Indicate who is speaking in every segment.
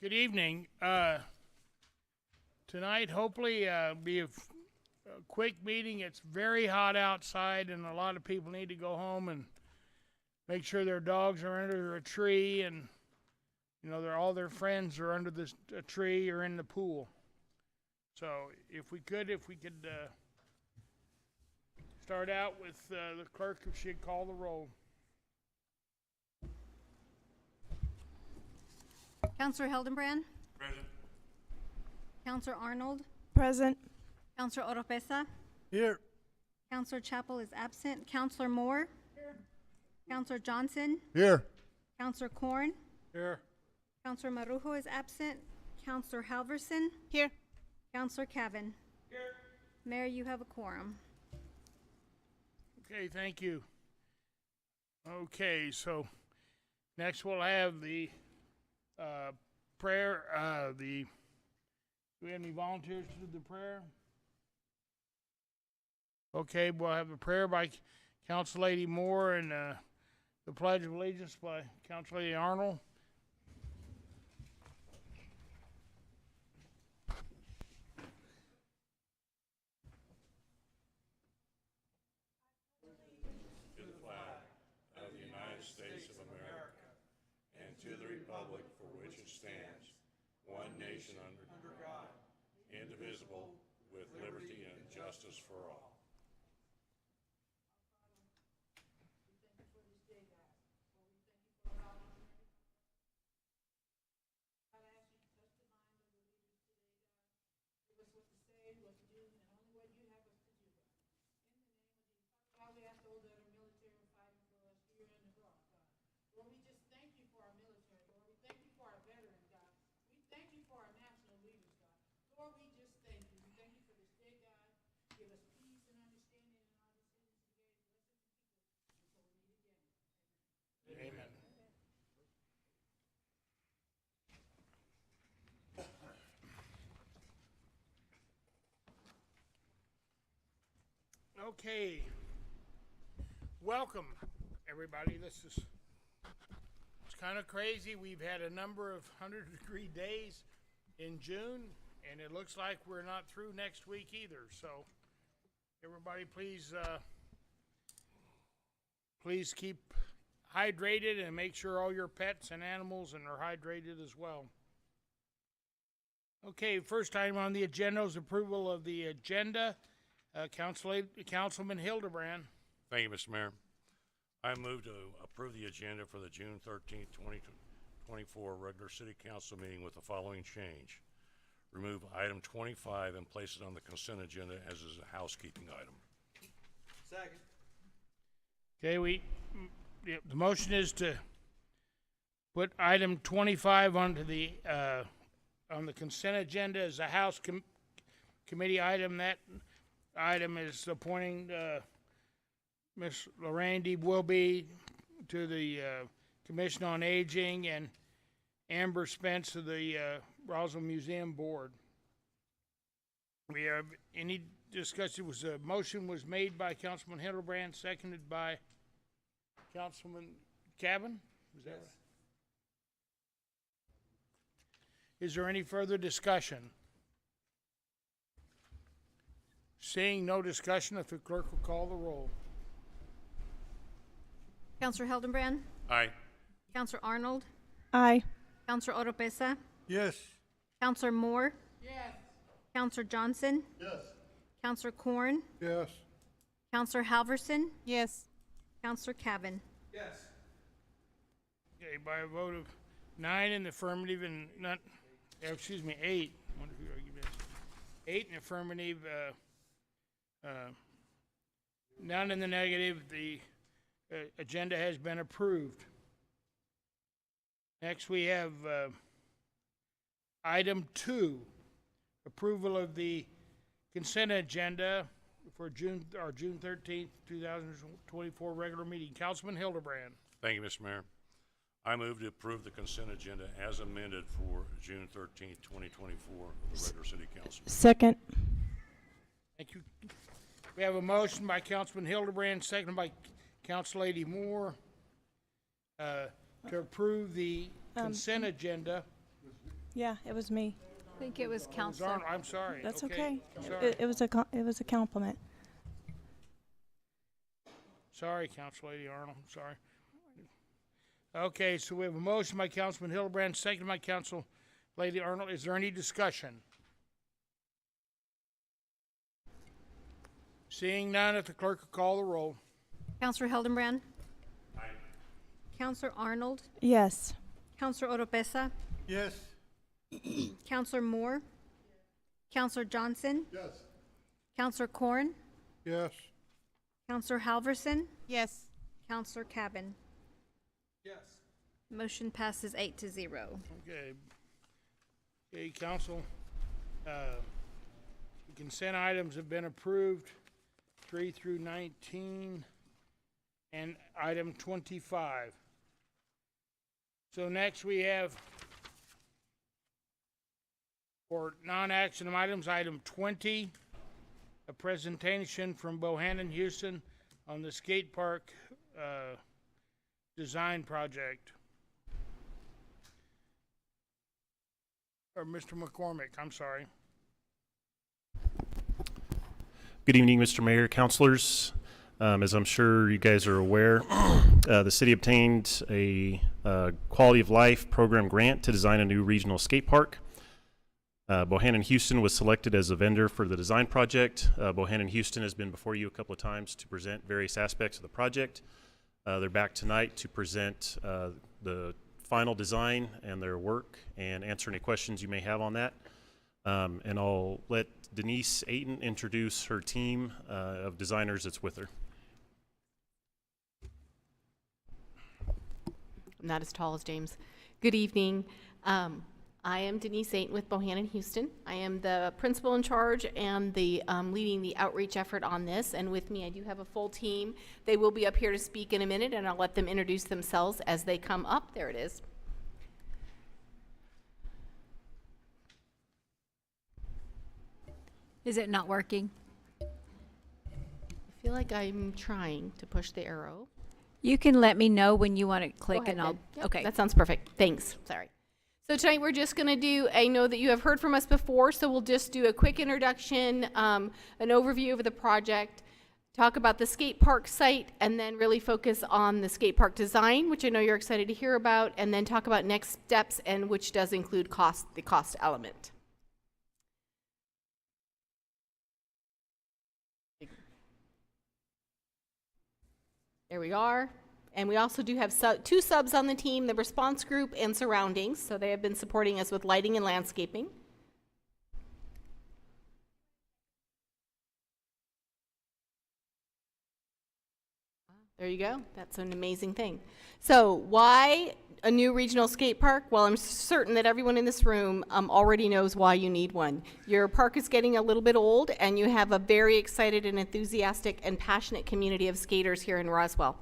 Speaker 1: Good evening. Tonight, hopefully, be a quick meeting. It's very hot outside, and a lot of people need to go home and make sure their dogs are under a tree, and all their friends are under a tree or in the pool. So, if we could start out with the clerk, if she'd call the roll.
Speaker 2: Counselor Hildenbrand.
Speaker 3: Present.
Speaker 2: Counselor Arnold.
Speaker 4: Present.
Speaker 2: Counselor Oropesa.
Speaker 3: Here.
Speaker 2: Counselor Chappell is absent. Counselor Moore. Here. Counselor Johnson.
Speaker 3: Here.
Speaker 2: Counselor Korn.
Speaker 1: Here.
Speaker 2: Counselor Marujo is absent. Counselor Halverson.
Speaker 4: Here.
Speaker 2: Counselor Cavan. Here. Mayor, you have a quorum.
Speaker 1: Okay, thank you. Okay, so next we'll have the prayer. Do we have any volunteers to do the prayer? Okay, we'll have a prayer by Council Lady Moore and the Pledge of Allegiance by Council Lady Arnold.
Speaker 3: To the flag of the United States of America and to the republic for which it stands, one nation under God, indivisible, with liberty and justice for all.
Speaker 5: God, we ask those that are military fighting for us here and abroad, God. Lord, we just thank you for our military, Lord. We thank you for our veterans, God. We thank you for our national leaders, God. Lord, we just thank you. We thank you for this day, God. Give us peace and understanding in our decisions today. Bless us and keep us until we meet again.
Speaker 1: Amen. Okay. Welcome, everybody. It's kind of crazy. We've had a number of 100-degree days in June, and it looks like we're not through next week either. So, everybody, please keep hydrated and make sure all your pets and animals are hydrated as well. Okay, first item on the agenda is approval of the agenda. Councilman Hildebrand.
Speaker 3: Thank you, Mr. Mayor. I move to approve the agenda for the June 13th, 2024 regular city council meeting with the following change. Remove item 25 and place it on the consent agenda as is a housekeeping item.
Speaker 6: Second.
Speaker 1: Okay, the motion is to put item 25 onto the on the consent agenda as a house committee item. That item is appointing Ms. Lorraine D. Wilby to the Commission on Aging and Amber Spence to the Roswell Museum Board. We have any discussion? A motion was made by Councilman Hildebrand, seconded by Councilman Cavan. Is that right? Is there any further discussion? Seeing no discussion, if the clerk will call the roll.
Speaker 2: Counselor Hildenbrand.
Speaker 3: Aye.
Speaker 2: Counselor Arnold.
Speaker 4: Aye.
Speaker 2: Counselor Oropesa.
Speaker 3: Yes.
Speaker 2: Counselor Moore. Yes. Counselor Johnson.
Speaker 6: Yes.
Speaker 2: Counselor Korn.
Speaker 3: Yes.
Speaker 2: Counselor Halverson.
Speaker 4: Yes.
Speaker 2: Counselor Cavan.
Speaker 6: Yes.
Speaker 1: Okay, by a vote of 9 in the affirmative and 8. I wonder who argued this. 8 in the affirmative, none in the negative. The agenda has been approved. Next, we have item 2, approval of the consent agenda for our June 13th, 2024 regular meeting. Councilman Hildebrand.
Speaker 3: Thank you, Mr. Mayor. I move to approve the consent agenda as amended for June 13th, 2024, of the regular city council.
Speaker 4: Second.
Speaker 1: Thank you. We have a motion by Councilman Hildebrand, seconded by Council Lady Moore, to approve the consent agenda
Speaker 4: Yeah, it was me.
Speaker 2: I think it was Counselor.
Speaker 1: Arnold, I'm sorry.
Speaker 4: That's okay.
Speaker 1: Sorry.
Speaker 4: It was a compliment.
Speaker 1: Sorry, Council Lady Arnold, sorry. Okay, so we have a motion by Councilman Hildebrand, second by Council Lady Arnold. Is there any discussion? Seeing none, if the clerk will call the roll.
Speaker 2: Counselor Hildebrand. Aye. Counselor Arnold.
Speaker 4: Yes.
Speaker 2: Counselor Oropesa.
Speaker 6: Yes.
Speaker 2: Counselor Moore. Counselor Johnson.
Speaker 6: Yes.
Speaker 2: Counselor Corn.
Speaker 6: Yes.
Speaker 2: Counselor Halverson.
Speaker 7: Yes.
Speaker 2: Counselor Cabin.
Speaker 6: Yes.
Speaker 2: Motion passes 8-0.
Speaker 1: Okay. Okay, Council. The consent items have been approved, 3 through 19, and item 25. So next we have, for non-action items, item 20, a presentation from Bohannon Houston on the skate park design project. Or Mr. McCormick, I'm sorry.
Speaker 8: Good evening, Mr. Mayor, councilors. As I'm sure you guys are aware, the city obtained a quality of life program grant to design a new regional skate park. Bohannon Houston was selected as a vendor for the design project. Bohannon Houston has been before you a couple of times to present various aspects of the project. They're back tonight to present the final design and their work and answer any questions you may have on that. And I'll let Denise Ayton introduce her team of designers that's with her.
Speaker 7: I'm not as tall as James. Good evening. I am Denise Ayton with Bohannon Houston. I am the principal in charge and the leading the outreach effort on this. And with me, I do have a full team. They will be up here to speak in a minute, and I'll let them introduce themselves as they come up. There it is.
Speaker 2: Is it not working?
Speaker 7: I feel like I'm trying to push the arrow.
Speaker 2: You can let me know when you want to click
Speaker 7: Go ahead,
Speaker 2: and I'll,
Speaker 7: then. Yep,
Speaker 2: okay.
Speaker 7: that sounds perfect. Thanks. Sorry. So tonight we're just going to do, I know that you have heard from us before, so we'll just do a quick introduction, an overview of the project, talk about the skate park site, and then really focus on the skate park design, which I know you're excited to hear about, and then talk about next steps, and which does include the cost element. There we are. And we also do have two subs on the team, the response group and surroundings. So they have been supporting us with lighting and landscaping. There you go. That's an amazing thing. So why a new regional skate park? Well, I'm certain that everyone in this room already knows why you need one. Your park is getting a little bit old, and you have a very excited and enthusiastic and passionate community of skaters here in Roswell.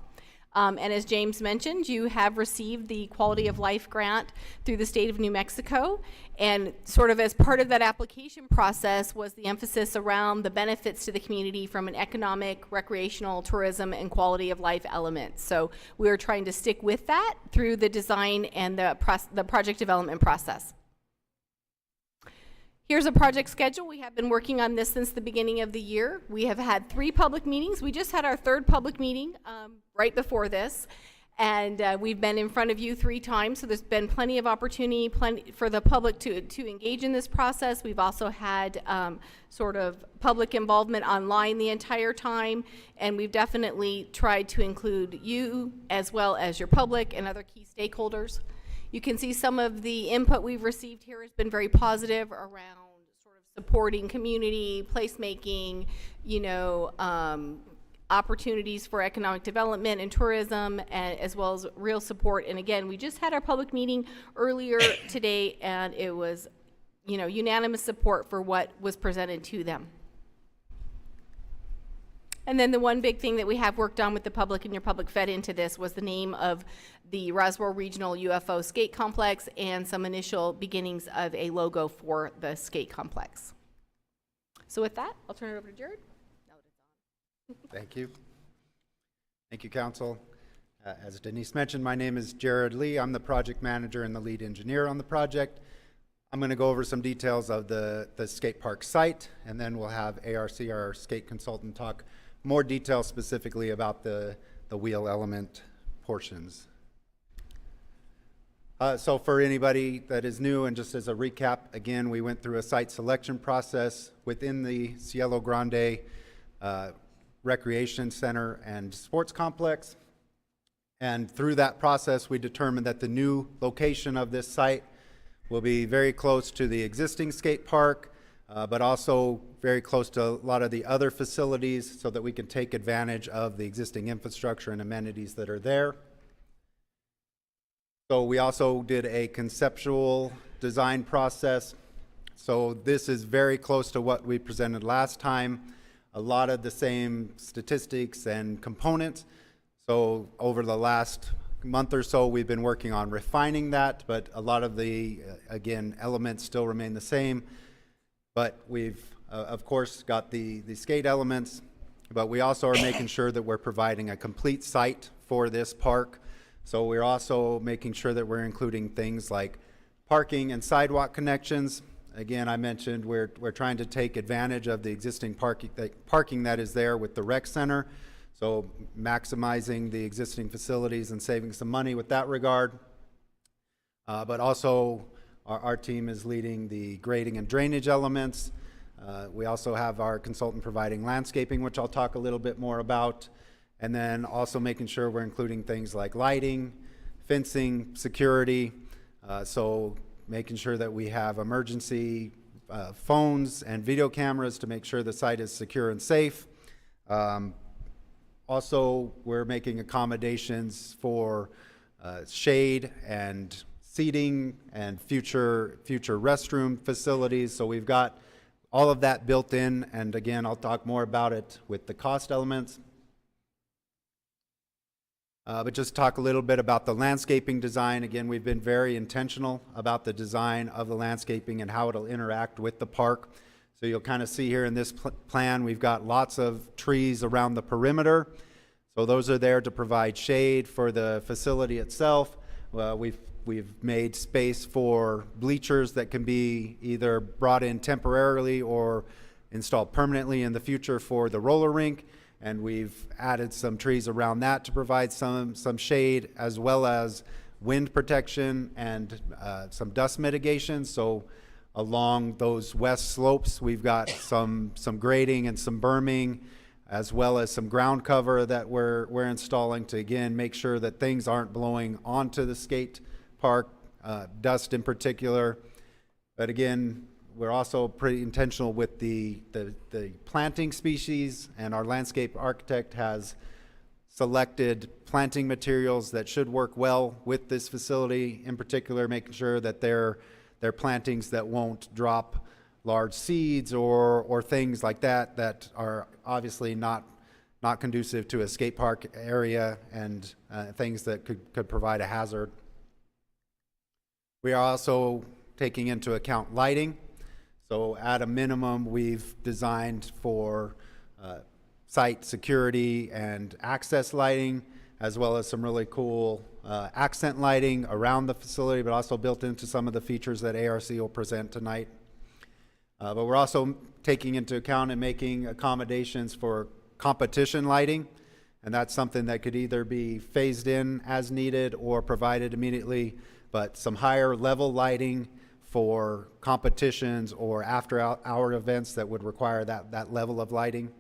Speaker 7: And as James mentioned, you have received the Quality of Life grant through the state of New Mexico. And sort of as part of that application process was the emphasis around the benefits to the community from an economic, recreational, tourism, and quality of life element. So we are trying to stick with that through the design and the project development process. Here's a project schedule. We have been working on this since the beginning of the year. We have had 3 public meetings. We just had our 3rd public meeting right before this. And we've been in front of you 3 times, so there's been plenty of opportunity for the public to engage in this process. We've also had sort of public involvement online the entire time, and we've definitely tried to include you as well as your public and other key stakeholders. You can see some of the input we've received here has been very positive around sort of supporting community, placemaking, you know, opportunities for economic development and tourism, as well as real support. And again, we just had our public meeting earlier today, and it was, you know, unanimous support for what was presented to them. And then the one big thing that we have worked on with the public, and your public fed into this, was the name of the Roswell Regional UFO Skate Complex and some initial beginnings of a logo for the skate complex. So with that, I'll turn it over to Jared.
Speaker 6: Thank you. Thank you, Council. As Denise mentioned, my name is Jared Lee. I'm the project manager and the lead engineer on the project. I'm going to go over some details of the skate park site, and then we'll have ARC, our skate consultant, talk more detail specifically about the wheel element portions. So for anybody that is new, and just as a recap, again, we went through a site selection process within the Cielo Grande Recreation Center and Sports Complex. And through that process, we determined that the new location of this site will be very close to the existing skate park, but also very close to a lot of the other facilities so that we can take advantage of the existing infrastructure and amenities that are there. So we also did a conceptual design process. So this is very close to what we presented last time. A lot of the same statistics and components. So over the last month or so, we've been working on refining that, but a lot of the, again, elements still remain the same. But we've, of course, got the skate elements, but we also are making sure that we're providing a complete site for this park. So we're also making sure that we're including things like parking and sidewalk connections. Again, I mentioned we're trying to take advantage of the existing parking that is there with the rec center. So maximizing the existing facilities and saving some money with that regard. But also our team is leading the grading and drainage elements. We also have our consultant providing landscaping, which I'll talk a little bit more about. And then also making sure we're including things like lighting, fencing, security. So making sure that we have emergency phones and video cameras to make sure the site is secure and safe. Also, we're making accommodations for shade and seating and future restroom facilities. So we've got all of that built in. And again, I'll talk more about it with the cost elements. But just talk a little bit about the landscaping design. Again, we've been very intentional about the design of the landscaping and how it'll interact with the park. So you'll kind of see here in this plan, we've got lots of trees around the perimeter. So those are there to provide shade for the facility itself. We've made space for bleachers that can be either brought in temporarily or installed permanently in the future for the roller rink. And we've added some trees around that to provide some shade, as well as wind protection and some dust mitigation. So along those west slopes, we've got some grading and some berming, as well as some ground cover that we're installing to, again, make sure that things aren't blowing onto the skate park, dust in particular. But again, we're also pretty intentional with the planting species, and our landscape architect has selected planting materials that should work well with this facility, in particular making sure that they're plantings that won't drop large seeds or things like that are obviously not conducive to a skate park area, and things that could provide a hazard. We are also taking into account lighting. So at a minimum, we've designed for site security and access lighting, as well as some really cool accent lighting around the facility, but also built into some of the features that ARC will present tonight. But we're also taking into account and making accommodations for competition lighting, and that's something that could either be phased in as needed or provided immediately, but some higher level lighting for competitions or after-hour events that would require that level of lighting.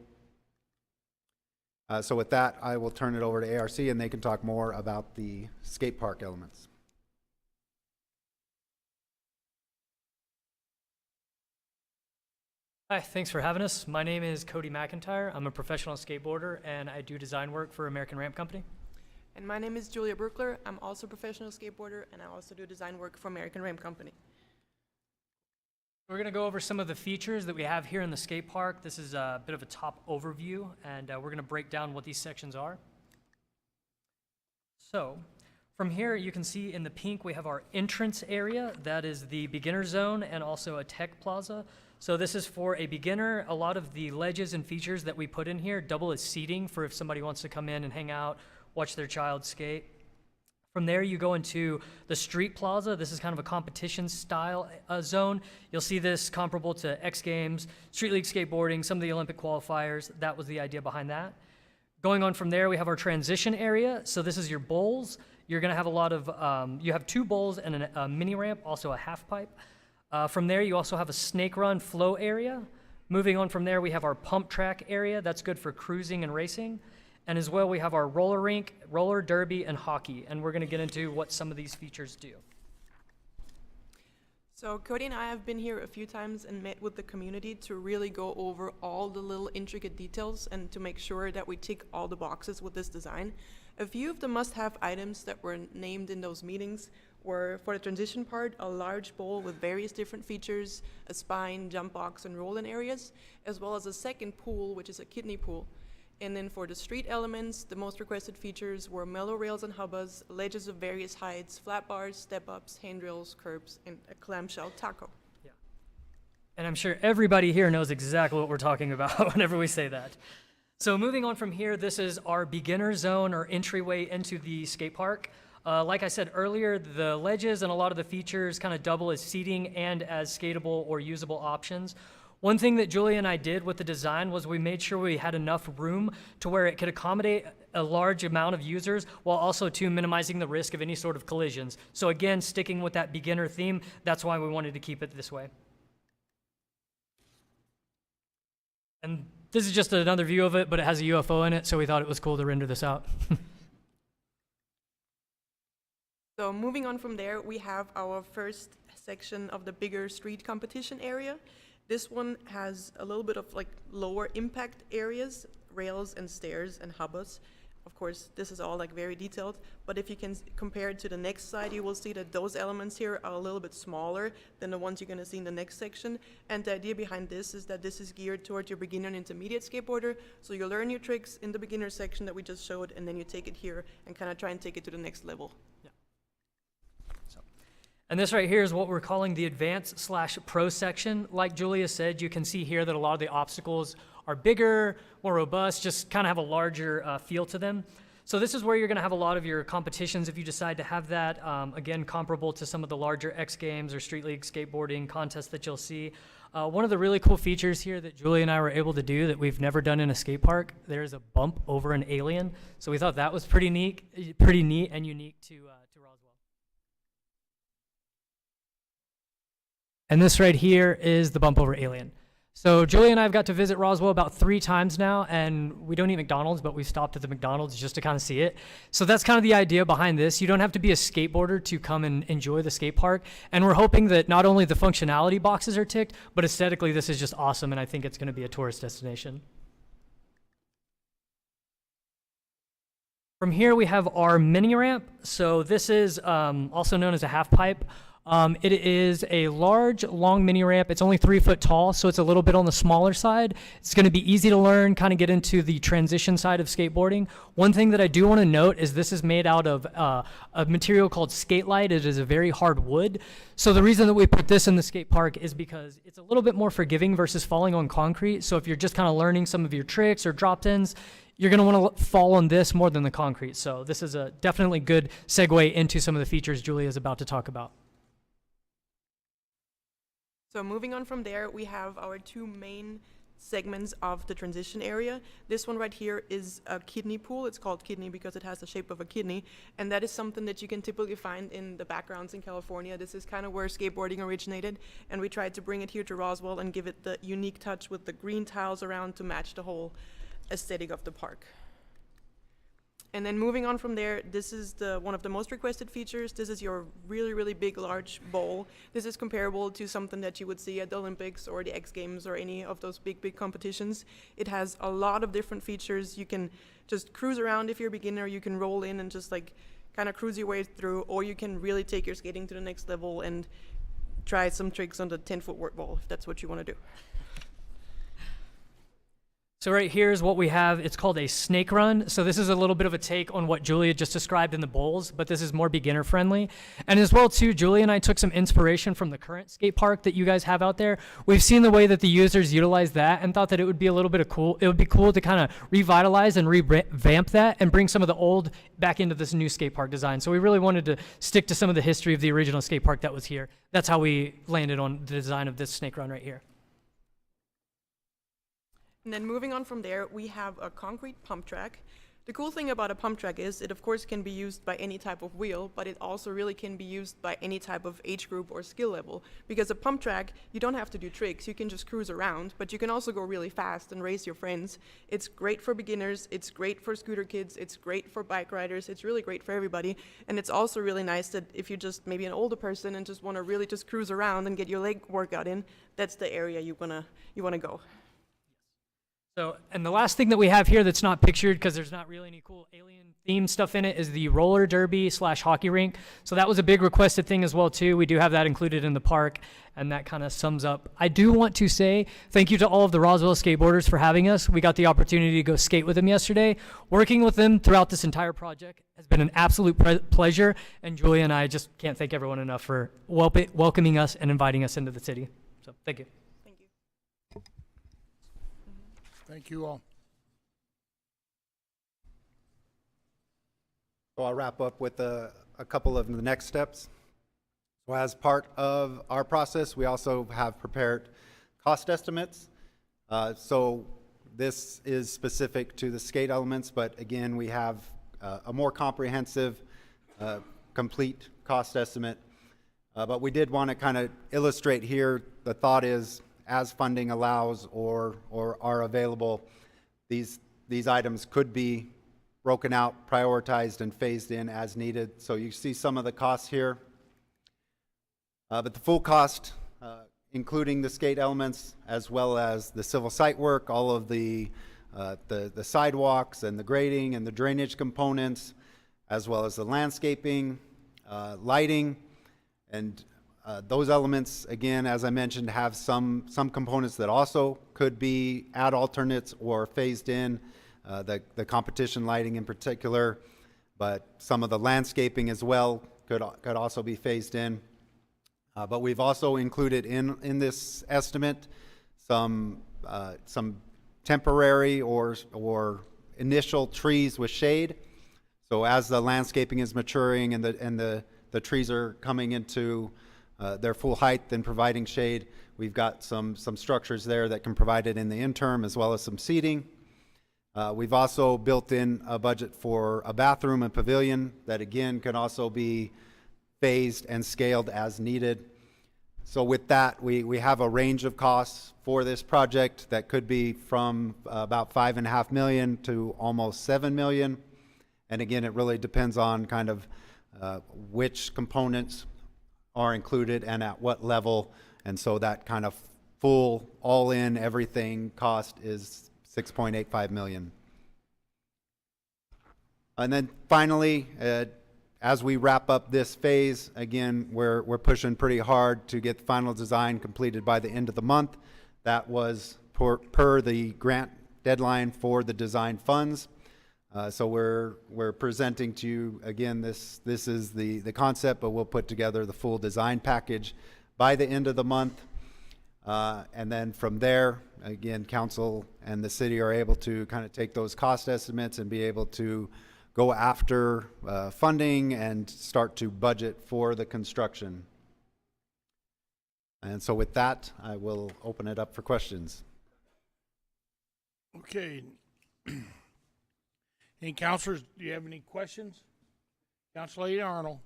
Speaker 6: So with that, I will turn it over to ARC, and they can talk more about the skate park elements.
Speaker 9: Hi, thanks for having us. My name is Cody McIntyre. I'm a professional skateboarder, and I do design work for American Ramp Company.
Speaker 10: And my name is Julia Brookler. I'm also a professional skateboarder, and I also do design work for American Ramp Company.
Speaker 9: We're going to go over some of the features that we have here in the skate park. This is a bit of a top overview, and we're going to break down what these sections are. So, from here, you can see in the pink, we have our entrance area. That is the beginner zone and also a tech plaza. So this is for a beginner. A lot of the ledges and features that we put in here double as seating for if somebody wants to come in and hang out, watch their child skate. From there, you go into the street plaza. This is kind of a competition style zone. You'll see this comparable to X Games, Street League skateboarding, some of the Olympic qualifiers. That was the idea behind that. Going on from there, we have our transition area. So this is your bowls. You're going to have a lot of, you have 2 bowls and a mini ramp, also a half pipe. From there, you also have a snake run flow area. Moving on from there, we have our pump track area. That's good for cruising and racing. And as well, we have our roller rink, roller derby, and hockey. And we're going to get into what some of these features do.
Speaker 10: So Cody and I have been here a few times and met with the community to really go over all the little intricate details and to make sure that we tick all the boxes with this design. A few of the must-have items that were named in those meetings were, for the transition part, a large bowl with various different features, a spine, jump box, and roll-in areas, as well as a second pool, which is a kidney pool. And then for the street elements, the most requested features were mellow rails and hubbas, ledges of various heights, flat bars, step-ups, handrails, curbs, and a clamshell taco.
Speaker 9: Yeah. And I'm sure everybody here knows exactly what we're talking about whenever we say that. So moving on from here, this is our beginner zone or entryway into the skate park. Like I said earlier, the ledges and a lot of the features kind of double as seating and as skatable or usable options. One thing that Julia and I did with the design was we made sure we had enough room to where it could accommodate a large amount of users while also too minimizing the risk of any sort of collisions. So again, sticking with that beginner theme, that's why we wanted to keep it this way. And this is just another view of it, but it has a UFO in it, so we thought it was cool to render this out.
Speaker 10: So moving on from there, we have our first section of the bigger street competition area. This one has a little bit of like lower impact areas, rails and stairs and hubbas. Of course, this is all like very detailed, but if you can compare it to the next slide, you will see that those elements here are a little bit smaller than the ones you're gonna see in the next section. And the idea behind this is that this is geared toward your beginner and intermediate skateboarder. So you learn your tricks in the beginner section that we just showed, and then you take it here and kind of try and take it to the next level.
Speaker 9: And this right here is what we're calling the advanced/pro section. Like Julia said, you can see here that a lot of the obstacles are bigger, more robust, just kind of have a larger feel to them. So this is where you're going to have a lot of your competitions if you decide to have that. Again, comparable to some of the larger X Games or Street League skateboarding contests that you'll see. One of the really cool features here that Julia and I were able to do that we've never done in a skate park, there's a bump over an alien. So we thought that was pretty neat and unique to Roswell. And this right here is the bump over alien. So Julia and I have got to visit Roswell about 3 times now, and we don't eat McDonald's, but we stopped at the McDonald's just to kind of see it. So that's kind of the idea behind this. You don't have to be a skateboarder to come and enjoy the skate park. And we're hoping that not only the functionality boxes are ticked, but aesthetically this is just awesome, and I think it's going to be a tourist destination. From here we have our mini ramp. So this is also known as a half pipe. It is a large, long mini ramp. It's only 3 foot tall, so it's a little bit on the smaller side. It's going to be easy to learn, kind of get into the transition side of skateboarding. One thing that I do want to note is this is made out of a material called Skatelite. It is a very hard wood. So the reason that we put this in the skate park is because it's a little bit more forgiving versus falling on concrete. So if you're just kind of learning some of your tricks or drop-ins, you're going to want to fall on this more than the concrete. So this is a definitely good segue into some of the features Julia is about to talk about.
Speaker 10: So moving on from there, we have our 2 main segments of the transition area. This one right here is a kidney pool. It's called kidney because it has the shape of a kidney, and that is something that you can typically find in the backgrounds in California. This is kind of where skateboarding originated, and we tried to bring it here to Roswell and give it the unique touch with the green tiles around to match the whole aesthetic of the park. And then moving on from there, this is one of the most requested features. This is your really, really big, large bowl. This is comparable to something that you would see at the Olympics or the X Games or any of those big, big competitions. It has a lot of different features. You can just cruise around if you're a beginner. You can roll in and just like kind of cruise your way through, or you can really take your skating to the next level and try some tricks on the 10-foot work bowl if that's what you want to do.
Speaker 9: So right here is what we have. It's called a snake run. So this is a little bit of a take on what Julia just described in the bowls, but this is more beginner friendly. And as well too, Julia and I took some inspiration from the current skate park that you guys have out there. We've seen the way that the users utilize that and thought that it would be a little bit of cool. It would be cool to kind of revitalize and revamp that and bring some of the old back into this new skate park design. So we really wanted to stick to some of the history of the original skate park that was here. That's how we landed on the design of this snake run right here.
Speaker 10: And then moving on from there, we have a concrete pump track. The cool thing about a pump track is it of course can be used by any type of wheel, but it also really can be used by any type of age group or skill level. Because a pump track, you don't have to do tricks, you can just cruise around, but you can also go really fast and race your friends. It's great for beginners, it's great for scooter kids, it's great for bike riders, it's really great for everybody. And it's also really nice that if you're just maybe an older person and just want to really just cruise around and get your leg workout in, that's the area you wanna go.
Speaker 9: So, and the last thing that we have here that's not pictured because there's not really any cool alien themed stuff in it is the roller derby / hockey rink. So that was a big requested thing as well too. We do have that included in the park, and that kind of sums up. I do want to say thank you to all of the Roswell skateboarders for having us. We got the opportunity to go skate with them yesterday. Working with them throughout this entire project has been an absolute pleasure, and Julia and I just can't thank everyone enough for welcoming us and inviting us into the city. So thank you.
Speaker 1: Thank you all.
Speaker 6: So I'll wrap up with a couple of the next steps. So as part of our process, we also have prepared cost estimates. So this is specific to the skate elements, but again, we have a more comprehensive, complete cost estimate. But we did want to kind of illustrate here, the thought is, as funding allows or are available, these items could be broken out, prioritized, and phased in as needed. So you see some of the costs here. But the full cost, including the skate elements, as well as the civil site work, all of the sidewalks and the grading and the drainage components, as well as the landscaping, lighting, and those elements, again, as I mentioned, have some components that also could be add alternates or phased in, the competition lighting in particular, but some of the landscaping as well could also be phased in. But we've also included in this estimate some temporary or initial trees with shade. So as the landscaping is maturing and the trees are coming into their full height and providing shade, we've got some structures there that can provide it in the interim, as well as some seating. We've also built in a budget for a bathroom and pavilion that again can also be phased and scaled as needed. So with that, we have a range of costs for this project that could be from about $5.5 million to almost $7 million. And again, it really depends on kind of which components are included and at what level. And so that kind of full all-in everything cost is $6.85 million. And then finally, as we wrap up this phase, again, we're pushing pretty hard to get the final design completed by the end of the month. That was per the grant deadline for the design funds. So we're presenting to you, again, this is the concept, but we'll put together the full design package by the end of the month. And then from there, again, council and the city are able to kind of take those cost estimates and be able to go after funding and start to budget for the construction. And so with that, I will open it up for questions.
Speaker 1: Okay. Any counselors, do you have any questions? Councilor Arnold.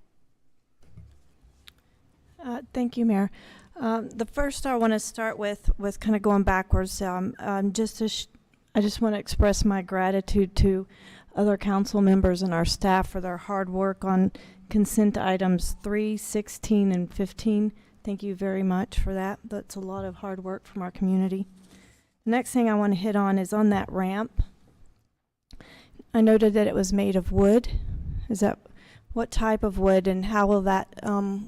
Speaker 4: Thank you, Mayor. The first I want to start with kind of going backwards. I just want to express my gratitude to other council members and our staff for their hard work on consent items 3, 16, and 15. Thank you very much for that. That's a lot of hard work from our community. The next thing I want to hit on is on that ramp. I noted that it was made of wood. Is that what type of wood, and how will that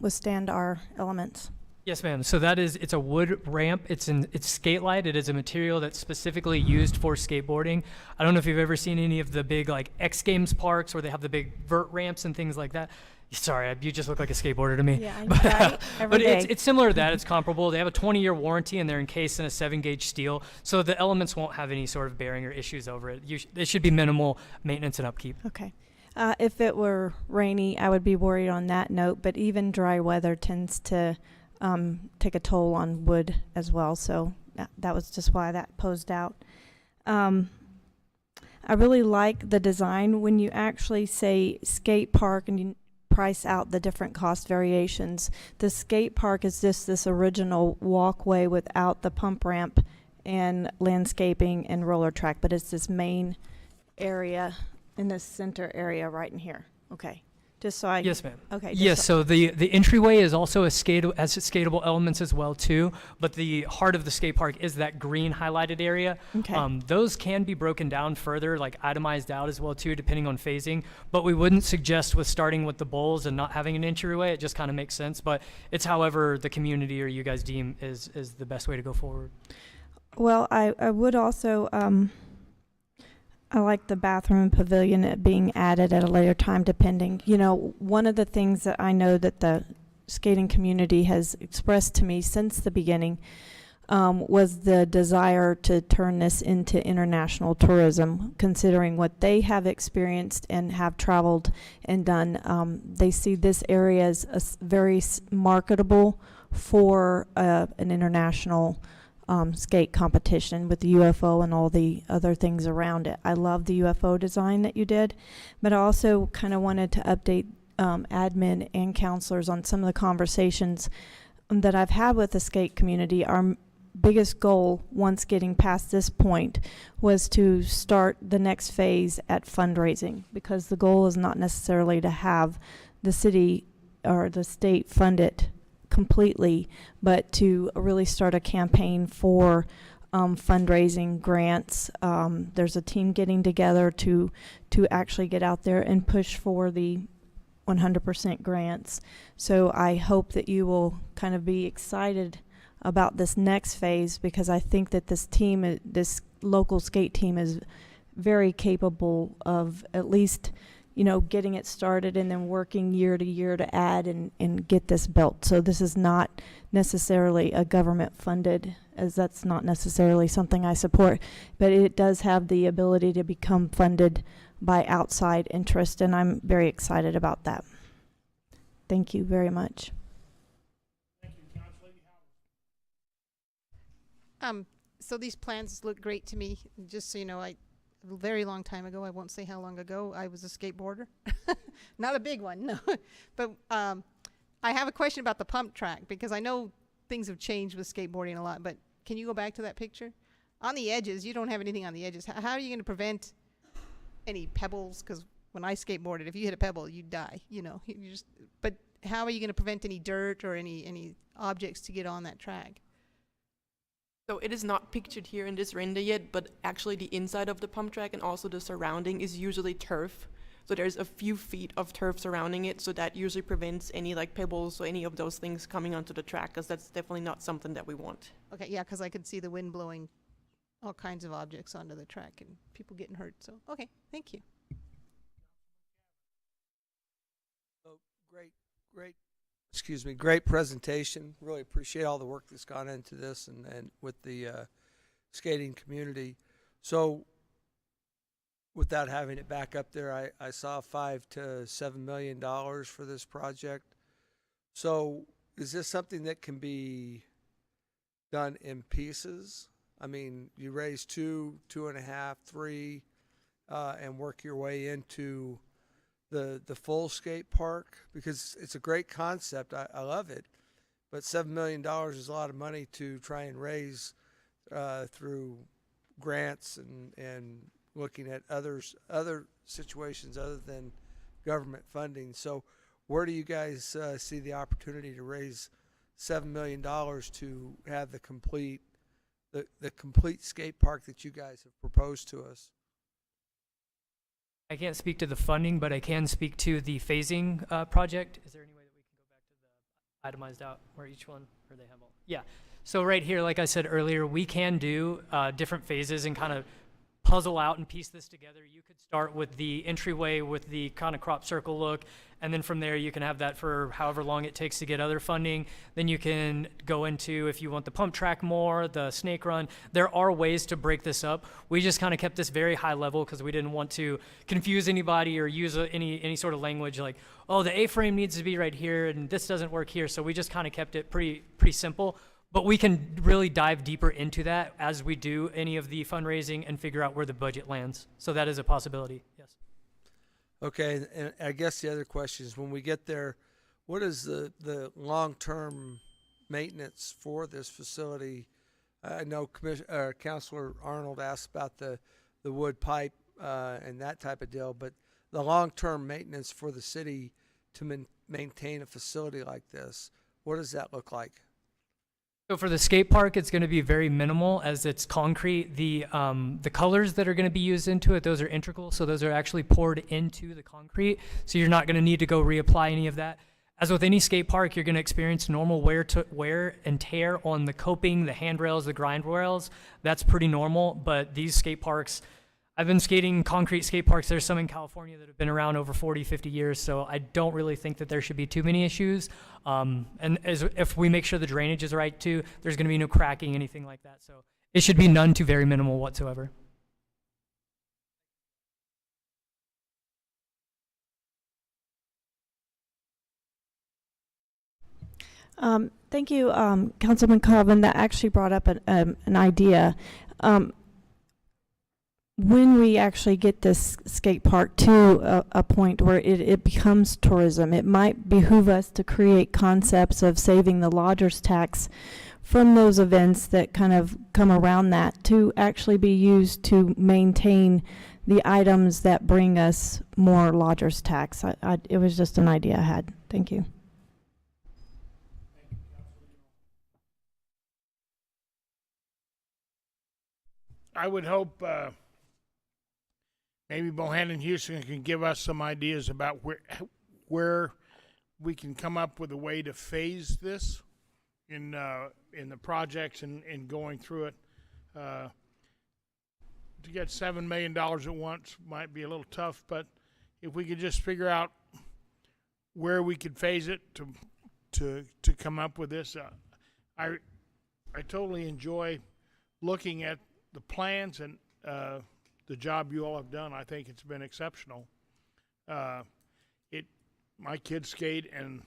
Speaker 4: withstand our elements?
Speaker 9: Yes, ma'am. So that is, it's a wood ramp. It's skate light. It is a material that's specifically used for skateboarding. I don't know if you've ever seen any of the big like X Games parks where they have the big vert ramps and things like that. Sorry, you just look like a skateboarder to me.
Speaker 4: Yeah, I-
Speaker 9: but
Speaker 4: right, every
Speaker 9: but
Speaker 4: day.
Speaker 9: it's similar to that. It's comparable. They have a 20-year warranty and they're encased in a 7-gauge steel, so the elements won't have any sort of bearing or issues over it. It should be minimal maintenance and upkeep.
Speaker 4: Okay. If it were rainy, I would be worried on that note, but even dry weather tends to take a toll on wood as well. So that was just why that posed out. I really like the design when you actually say skate park and you price out the different cost variations. The skate park is just this original walkway without the pump ramp and landscaping and roller track, but it's this main area in this center area right in here. Okay. Just so I...
Speaker 9: Yes, ma'am.
Speaker 4: Okay.
Speaker 9: Yes, so the entryway is also skatable elements as well too, but the heart of the skate park is that green highlighted area.
Speaker 4: Okay.
Speaker 9: Those can be broken down further, like itemized out as well too, depending on phasing. But we wouldn't suggest with starting with the bowls and not having an entryway. It just kind of makes sense. But it's however the community or you guys deem is the best way to go forward.
Speaker 4: Well, I would also... I like the bathroom and pavilion being added at a later time, depending. You know, one of the things that I know that the skating community has expressed to me since the beginning was the desire to turn this into international tourism, considering what they have experienced and have traveled and done. They see this area as very marketable for an international skate competition with the UFO and all the other things around it. I love the UFO design that you did, but I also kind of wanted to update admin and counselors on some of the conversations that I've had with the skate community. Our biggest goal, once getting past this point, was to start the next phase at fundraising, because the goal is not necessarily to have the city or the state fund it completely, but to really start a campaign for fundraising grants. There's a team getting together to actually get out there and push for the 100% grants. So I hope that you will kind of be excited about this next phase, because I think that this local skate team is very capable of at least, you know, getting it started and then working year to year to add and get this built. So this is not necessarily a government funded, as that's not necessarily something I support, but it does have the ability to become funded by outside interest, and I'm very excited about that. Thank you very much.
Speaker 11: So these plans look great to me. Just so you know, a very long time ago, I won't say how long ago, I was a skateboarder. Not a big one, no. But I have a question about the pump track, because I know things have changed with skateboarding a lot, but can you go back to that picture? On the edges, you don't have anything on the edges. How are you going to prevent any pebbles? Because when I skateboarded, if you hit a pebble, you'd die, you know. But how are you going to prevent any dirt or any objects to get on that track?
Speaker 10: So it is not pictured here in this render yet, but actually the inside of the pump track and also the surrounding is usually turf. So there's a few feet of turf surrounding it, so that usually prevents any like pebbles or any of those things coming onto the track, because that's definitely not something that we want.
Speaker 11: Okay, yeah, because I could see the wind blowing all kinds of objects onto the track and people getting hurt. So, okay, thank you.
Speaker 12: Oh, great presentation. Really appreciate all the work that's gone into this and with the skating community. So without having it back up there, I saw $5 to $7 million for this project. So is this something that can be done in pieces? I mean, you raise 2, 2.5, 3, and work your way into the full skate park, because it's a great concept. I love it, but $7 million is a lot of money to try and raise through grants and looking at other situations other than government funding. So where do you guys see the opportunity to raise $7 million to have the complete skate park that you guys have proposed to us?
Speaker 9: I can't speak to the funding, but I can speak to the phasing project. Is there any way that we can go back to itemized out where each one, or they have all. Yeah. So right here, like I said earlier, we can do different phases and kind of puzzle out and piece this together. You could start with the entryway with the kind of crop circle look, and then from there you can have that for however long it takes to get other funding. Then you can go into, if you want the pump track more, the snake run. There are ways to break this up. We just kind of kept this very high level because we didn't want to confuse anybody or use any sort of language like, oh, the A-frame needs to be right here and this doesn't work here. So we just kind of kept it pretty simple. But we can really dive deeper into that as we do any of the fundraising and figure out where the budget lands. So that is a possibility, yes.
Speaker 12: Okay, and I guess the other question is, when we get there, what is the long-term maintenance for this facility? I know Councilor Arnold asked about the wood pipe and that type of deal, but the long-term maintenance for the city to maintain a facility like this, what does that look like?
Speaker 9: So for the skate park, it's going to be very minimal as it's concrete. The colors that are going to be used into it, those are integral. So those are actually poured into the concrete. So you're not going to need to go reapply any of that. As with any skate park, you're going to experience normal wear and tear on the coping, the handrails, the grind rails. That's pretty normal. But these skate parks, I've been skating concrete skate parks. There's some in California that have been around over 40, 50 years, so I don't really think that there should be too many issues. And if we make sure the drainage is right too, there's going to be no cracking, anything like that. So it should be none to very minimal whatsoever.
Speaker 4: Thank you, Councilman Coven. That actually brought up an idea. When we actually get this skate park to a point where it becomes tourism, it might behoove us to create concepts of saving the lodger's tax from those events that kind of come around that to actually be used to maintain the items that bring us more lodger's tax. It was just an idea I had. Thank you.
Speaker 1: I would hope maybe Bohannon Houston can give us some ideas about where we can come up with a way to phase this in the projects and going through it. To get $7 million at once might be a little tough, but if we could just figure out where we could phase it to come up with this, I totally enjoy looking at the plans and the job you all have done. I think it's been exceptional. My kids skate and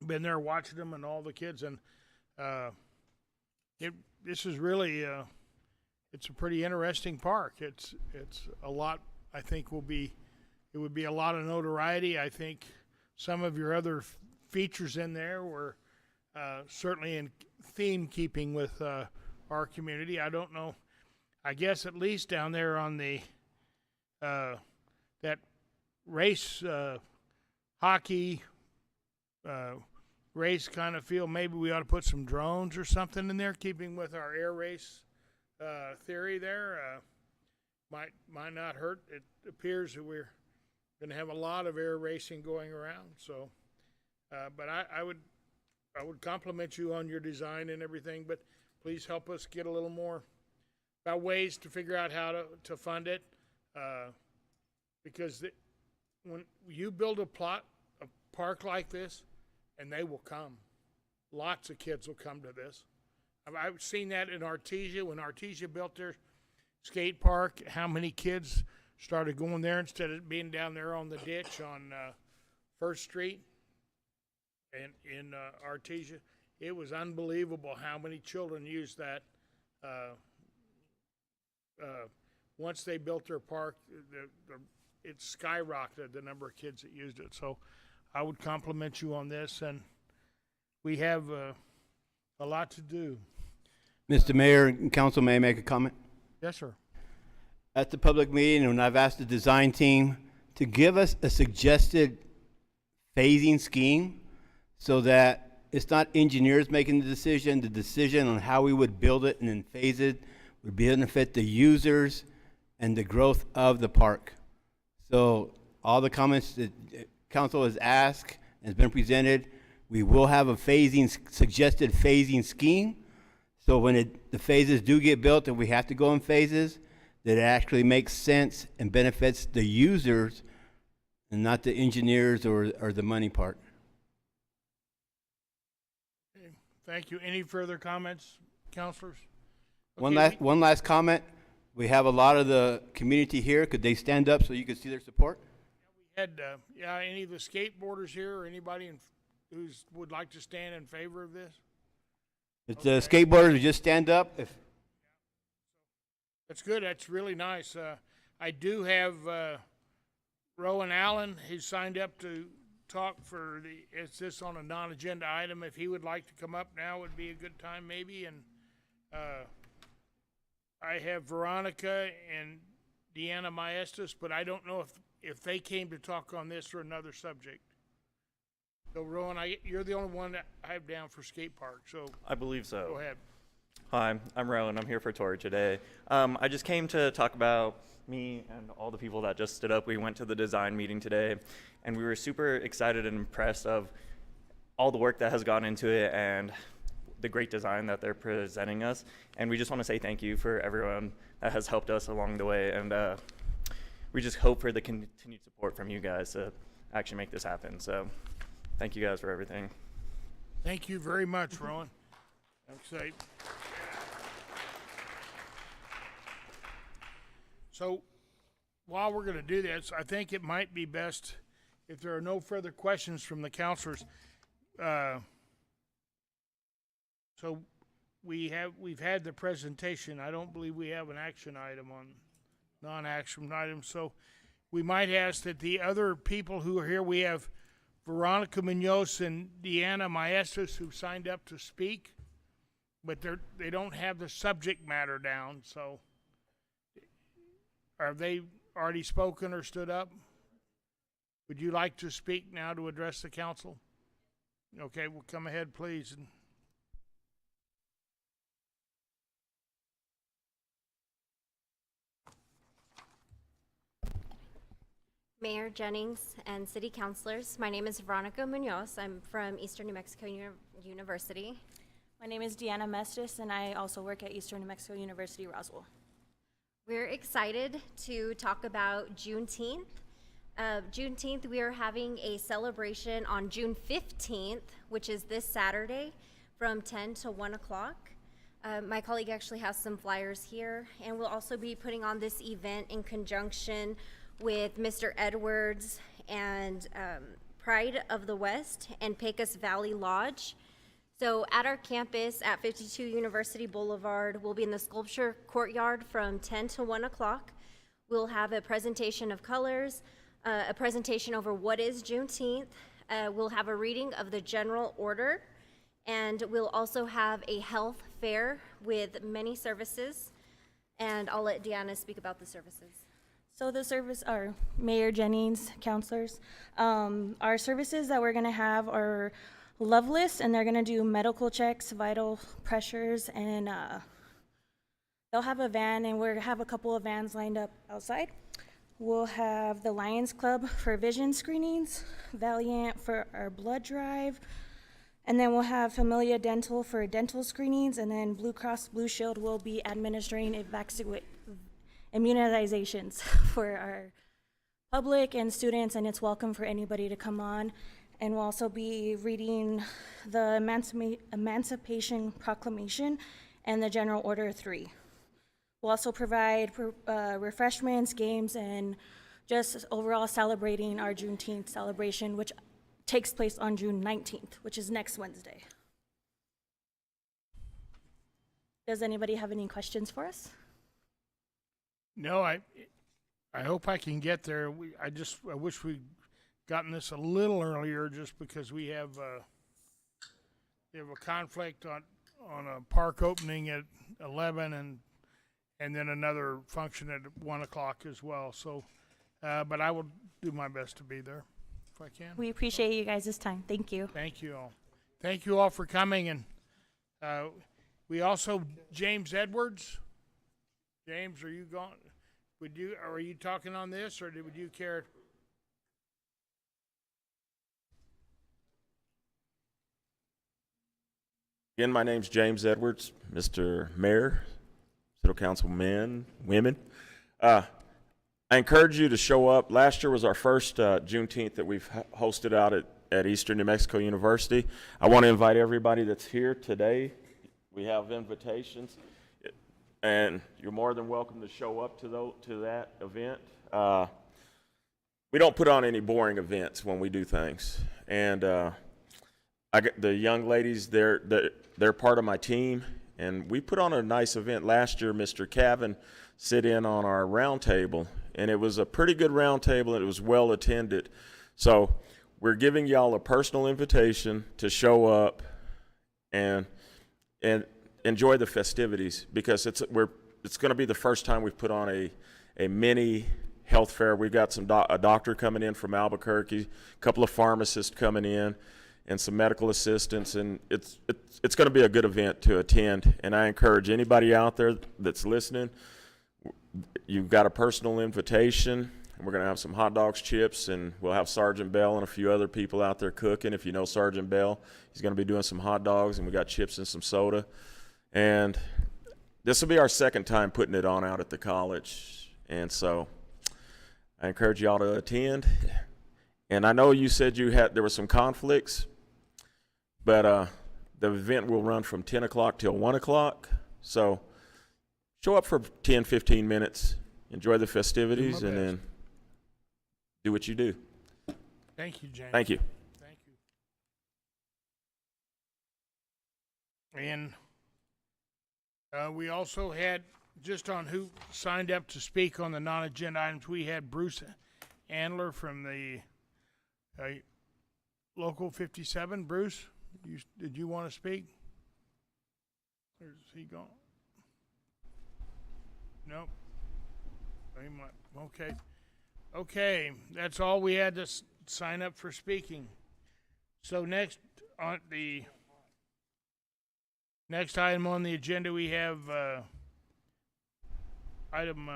Speaker 1: been there watching them and all the kids, and this is really it's a pretty interesting park. It's a lot. I think it would be a lot of notoriety. I think some of your other features in there were certainly in theme keeping with our community. I don't know. I guess at least down there on the that race hockey race kind of field, maybe we ought to put some drones or something in there, keeping with our air race theory there. Might not hurt. It appears that we're going to have a lot of air racing going around. So, but I would compliment you on your design and everything, but please help us get a little more about ways to figure out how to fund it, because when you build a park like this, and they will come, lots of kids will come to this. I've seen that in Artesia. When Artesia built their skate park, how many kids started going there instead of being down there on the ditch on 1st Street and in Artesia. It was unbelievable how many children used that. Once they built their park, it skyrocketed the number of kids that used it. So I would compliment you on this, and we have a lot to do.
Speaker 13: Mr. Mayor and Council, may I make a comment?
Speaker 1: Yes, sir.
Speaker 13: At the public meeting, when I've asked the design team to give us a suggested phasing scheme so that it's not engineers making the decision on how we would build it and then phase it would benefit the users and the growth of the park. So all the comments that council has asked and has been presented, We will have a suggested phasing scheme. So when the phases do get built and we have to go in phases, that it actually makes sense and benefits the users and not the engineers or the money part.
Speaker 1: Okay, thank you. Any further comments, councilors?
Speaker 13: One
Speaker 1: Okay,
Speaker 13: last comment. We have a lot of the community here. Could they stand up so you could see their support?
Speaker 1: we had, any of the skateboarders here or anybody who would like to stand in favor of this?
Speaker 13: If the skateboarders would just stand up.
Speaker 1: That's good. That's really nice. I do have Rowan Allen, who signed up to talk for is this on a non-agenda item? If he would like to come up now, would be a good time maybe. And I have Veronica and Deanna Maestas, but I don't know if they came to talk on this or another subject. So Rowan, you're the only one that I have down for skate park. So
Speaker 14: I believe so.
Speaker 1: go ahead.
Speaker 14: Hi, I'm Rowan. I'm here for Tori today. I just came to talk about me and all the people that just stood up. We went to the design meeting today, and we were super excited and impressed of all the work that has gone into it and the great design that they're presenting us. And we just want to say thank you for everyone that has helped us along the way. And we just hope for the continued support from you guys to actually make this happen. So thank you guys for everything.
Speaker 1: Thank you very much, Rowan. I'm excited. So while we're going to do this, I think it might be best if there are no further questions from the counselors. So we've had the presentation. I don't believe we have an action item on non-action items. So we might ask that the other people who are here, we have Veronica Munoz and Deanna Maestas who signed up to speak, but they don't have the subject matter down. So have they already spoken or stood up? Would you like to speak now to address the council? Okay, well, come ahead, please.
Speaker 15: Mayor Jennings and city councilors, my name is Veronica Munoz. I'm from Eastern New Mexico University.
Speaker 4: My name is Deanna Mestis, and I also work at Eastern New Mexico University, Roswell.
Speaker 15: We're excited to talk about Juneteenth. Juneteenth, we are having a celebration on June 15th, which is this Saturday, from 10 to 1 o'clock. My colleague actually has some flyers here, and we'll also be putting on this event in conjunction with Mr. Edwards and Pride of the West and Pecos Valley Lodge. So at our campus at 52 University Boulevard, we'll be in the sculpture courtyard from 10 to 1 o'clock. We'll have a presentation of colors, a presentation over what is Juneteenth. We'll have a reading of the general order, and we'll also have a health fair with many services. And I'll let Deanna speak about the services.
Speaker 4: So the service, our Mayor Jennings, counselors, our services that we're gonna have are Loveless, and they're gonna do medical checks, vital pressures, and they'll have a van, and we'll have a couple of vans lined up outside. We'll have the Lions Club for vision screenings, Valiant for our blood drive, and then we'll have Familia Dental for dental screenings, and then Blue Cross Blue Shield will be administering immunizations for our public and students, and it's welcome for anybody to come on. And we'll also be reading the Emancipation Proclamation and the General Order 3. We'll also provide refreshments, games, and just overall celebrating our Juneteenth celebration, which takes place on June 19th, which is next Wednesday. Does anybody have any questions for us?
Speaker 1: No, I hope I can get there. I wish we'd gotten this a little earlier, just because we have a conflict on a park opening at 11 and then another function at 1 o'clock as well. So, but I will do my best to be there if I can.
Speaker 4: We appreciate you guys' time. Thank you.
Speaker 1: Thank you all. Thank you all for coming. And we also, James Edwards. James, are you going? Are you talking on this, or would you care?
Speaker 16: Again, my name's James Edwards, Mr. Mayor, City Council men, women. I encourage you to show up. Last year was our first Juneteenth that we've hosted out at Eastern New Mexico University. I want to invite everybody that's here today. We have invitations, and you're more than welcome to show up to that event. We don't put on any boring events when we do things, and I get the young ladies. They're part of my team, and we put on a nice event last year. Mr. Cavan sit in on our round table, and it was a pretty good round table, and it was well attended. So we're giving y'all a personal invitation to show up and enjoy the festivities, because it's going to be the first time we've put on a mini health fair. We've got a doctor coming in from Albuquerque, a couple of pharmacists coming in, and some medical assistants, and it's going to be a good event to attend. And I encourage anybody out there that's listening, you've got a personal invitation. We're going to have some hot dogs, chips, and we'll have Sergeant Bell and a few other people out there cooking. If you know Sergeant Bell, he's going to be doing some hot dogs, and we got chips and some soda. And this will be our second time putting it on out at the college, and so I encourage y'all to attend. And I know you said there were some conflicts, but the event will run from 10 o'clock till 1 o'clock. So show up for 10, 15 minutes, enjoy the festivities, and then do what you do.
Speaker 1: Thank you, James.
Speaker 16: Thank you.
Speaker 1: Thank you. And we also had, just on who signed up to speak on the non-agenda items, we had Bruce Andler from the Local 57. Bruce, did you want to speak? Where's he gone? Nope. He might. Okay. Okay, that's all we had to sign up for speaking. So next on the next item on the agenda, we have item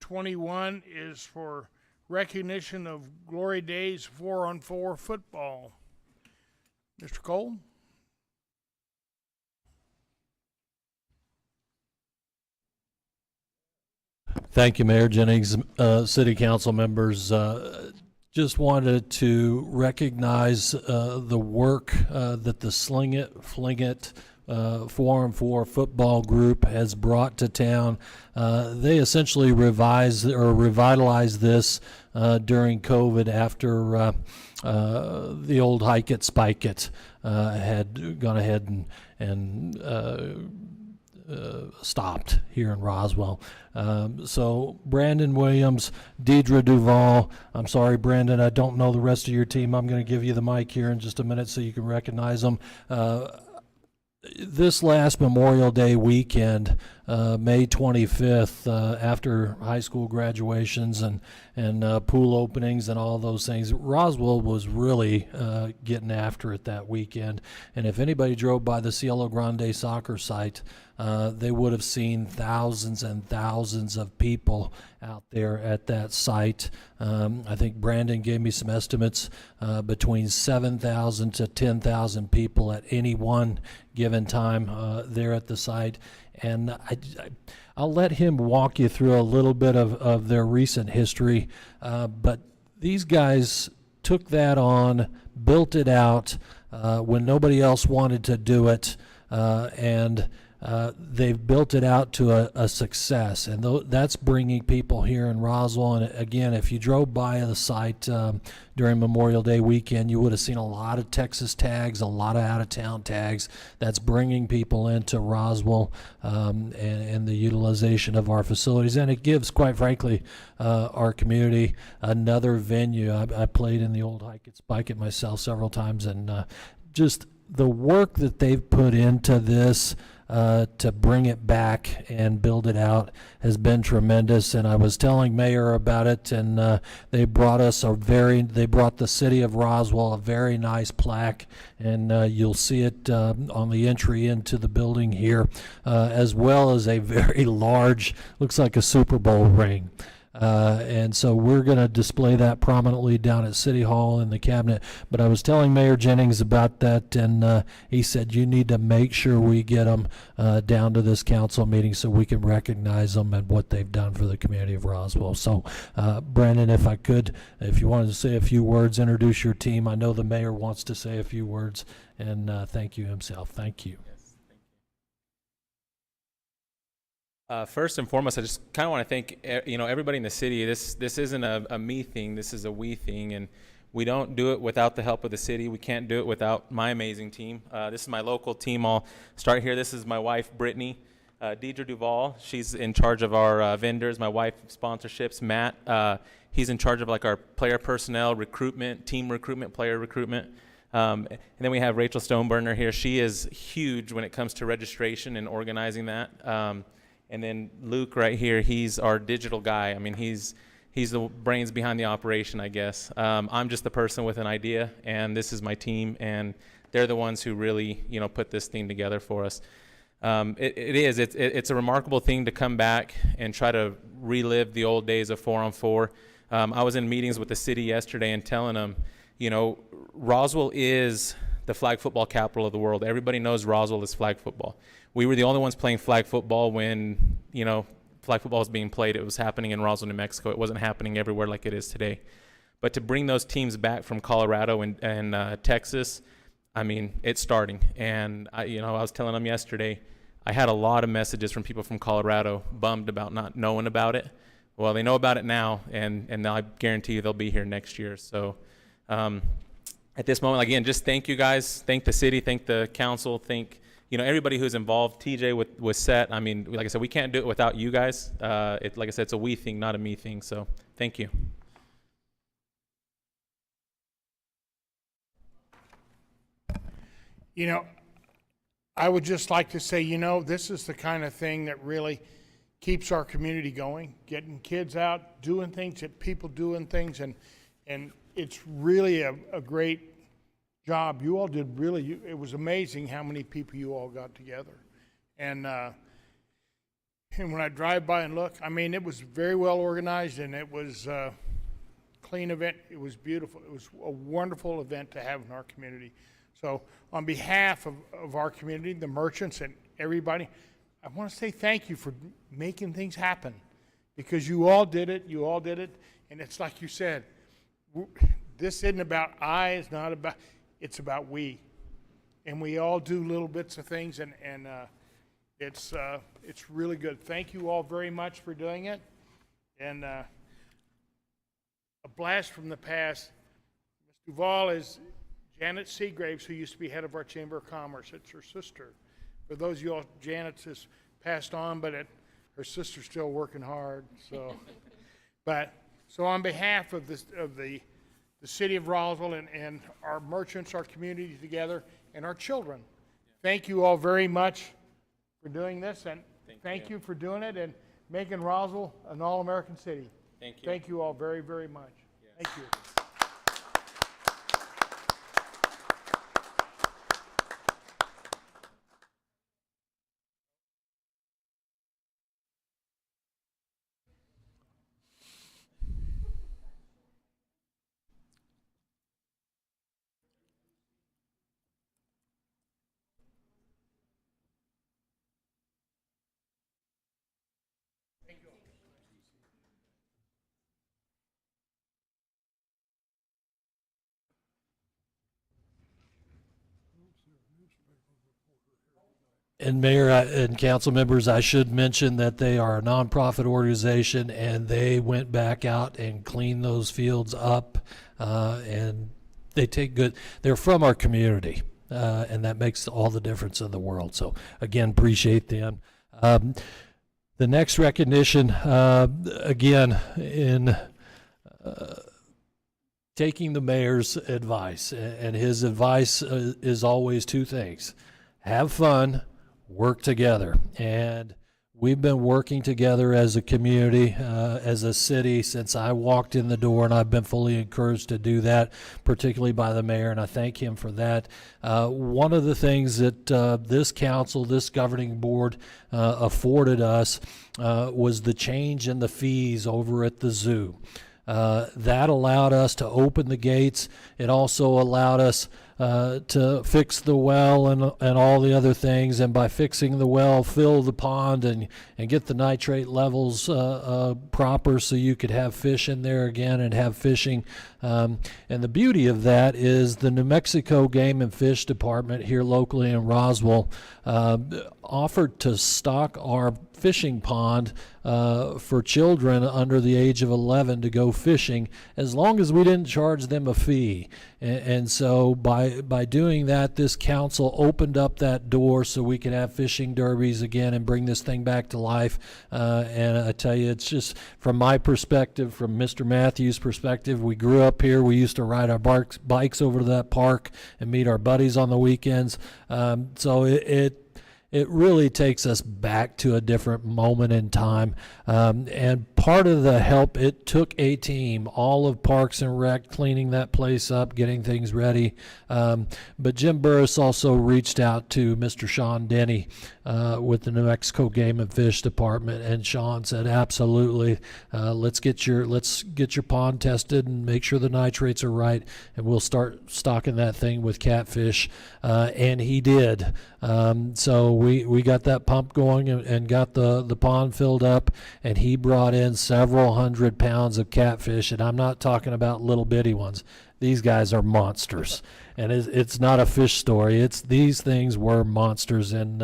Speaker 1: 21 is for recognition of Glory Days 4-on-4 football. Mr. Cole?
Speaker 17: Thank you, Mayor Jennings, City Council members. Just wanted to recognize the work that the Sling It, Fling It 4-on-4 football group has brought to town. They essentially revitalized this during COVID after the old Hike It, Spike It had gone ahead and stopped here in Roswell. So Brandon Williams, Deidre Duval, I'm sorry, Brandon, I don't know the rest of your team. I'm going to give you the mic here in just a minute so you can recognize them. This last Memorial Day weekend, May 25th, after high school graduations and pool openings and all those things, Roswell was really getting after it that weekend. And if anybody drove by the Cielo Grande soccer site, they would have seen thousands and thousands of people out there at that site. I think Brandon gave me some estimates, between 7,000 to 10,000 people at any one given time there at the site. And I'll let him walk you through a little bit of their recent history, but these guys took that on, built it out when nobody else wanted to do it, and they've built it out to a success, and that's bringing people here in Roswell. And again, if you drove by the site during Memorial Day weekend, you would have seen a lot of Texas tags, a lot of out-of-town tags. That's bringing people into Roswell and the utilization of our facilities, and it gives, quite frankly, our community another venue. I played in the old Hike It, Spike It myself several times, and just the work that they've put into this to bring it back and build it out has been tremendous. And I was telling Mayor about it, and they brought the city of Roswell a very nice plaque, and you'll see it on the entry into the building here, as well as a very large, looks like a Super Bowl ring. And so we're going to display that prominently down at City Hall in the cabinet. But I was telling Mayor Jennings about that, and he said you need to make sure we get them down to this council meeting so we can recognize them and what they've done for the community of Roswell. So, Brandon, if I could, if you wanted to say a few words, introduce your team. I know the mayor wants to say a few words, and thank you himself. Thank you.
Speaker 18: First and foremost, I just kind of want to thank everybody in the city. This isn't a me thing. This is a we thing, and we don't do it without the help of the city. We can't do it without my amazing team. This is my local team. I'll start here. This is my wife, Brittany. Deidre Duval, she's in charge of our vendors. My wife, sponsorships. Matt, he's in charge of like our player personnel, recruitment, team recruitment, player recruitment. And then we have Rachel Stoneburner here. She is huge when it comes to registration and organizing that. And then Luke right here, he's our digital guy. I mean, he's the brains behind the operation, I guess. I'm just the person with an idea, and this is my team, and they're the ones who really, put this thing together for us. It's a remarkable thing to come back and try to relive the old days of 4-on-4. I was in meetings with the city yesterday and telling them, Roswell is the flag football capital of the world. Everybody knows Roswell is flag football. We were the only ones playing flag football when, flag football was being played. It was happening in Roswell, New Mexico. It wasn't happening everywhere like it is today. But to bring those teams back from Colorado and Texas, I mean, it's starting. And, I was telling them yesterday, I had a lot of messages from people from Colorado bummed about not knowing about it. Well, they know about it now, and I guarantee you they'll be here next year. So at this moment, again, just thank you guys. Thank the city. Thank the council. Thank everybody who's involved. TJ with Set. I mean, like I said, we can't do it without you guys. Like I said, it's a we thing, not a me thing. So thank you.
Speaker 1: I would just like to say, this is the kind of thing that really keeps our community going, getting kids out, doing things, people doing things, and it's really a great job. You all did really, it was amazing how many people you all got together. And when I drive by and look, I mean, it was very well organized, and it was a clean event. It was beautiful. It was a wonderful event to have in our community. So on behalf of our community, the merchants and everybody, I want to say thank you for making things happen, because you all did it, and it's like you said, this isn't about I, it's about we. And we all do little bits of things, and it's really good. Thank you all very much for doing it. And a blast from the past. Ms. Duval is Janet Seagraves, who used to be head of our Chamber of Commerce. It's her sister. For those of you all, Janet has passed on, but her sister's still working hard. So, so on behalf of the city of Roswell and our merchants, our community together, and our children, thank you all very much for doing this, and thank you for doing it and making Roswell an all-American city.
Speaker 18: Thank you.
Speaker 1: Thank you all very, very much. Thank you.
Speaker 17: And Mayor and council members, I should mention that they are a nonprofit organization, and they went back out and cleaned those fields up, and they take good. They're from our community, and that makes all the difference in the world. So again, appreciate them. The next recognition, again, in taking the mayor's advice, and his advice is always two things: have fun, work together. And We've been working together as a community, as a city, since I walked in the door, and I've been fully encouraged to do that, particularly by the mayor, and I thank him for that. One of the things that this council, this governing board afforded us was the change in the fees over at the zoo. That allowed us to open the gates. It also allowed us to fix the well and all the other things, and by fixing the well, fill the pond and get the nitrate levels proper so you could have fish in there again and have fishing. And the beauty of that is the New Mexico Game and Fish Department here locally in Roswell offered to stock our fishing pond for children under the age of 11 to go fishing, as long as we didn't charge them a fee. And so by doing that, this council opened up that door so we could have fishing derbies again and bring this thing back to life. And I tell you, it's just from my perspective, from Mr. Matthews' perspective, we grew up here. We used to ride our bikes over to that park and meet our buddies on the weekends. So it really takes us back to a different moment in time. And part of the help, it took a team, all of Parks and Rec, cleaning that place up, getting things ready. But Jim Burris also reached out to Mr. Sean Denny with the New Mexico Game and Fish Department, and Sean said, absolutely, let's get your pond tested and make sure the nitrates are right, and we'll start stocking that thing with catfish. And he did. So we got that pump going and got the pond filled up, and he brought in several 100 pounds of catfish, and I'm not talking about little bitty ones. These guys are monsters. And it's not a fish story. These things were monsters. And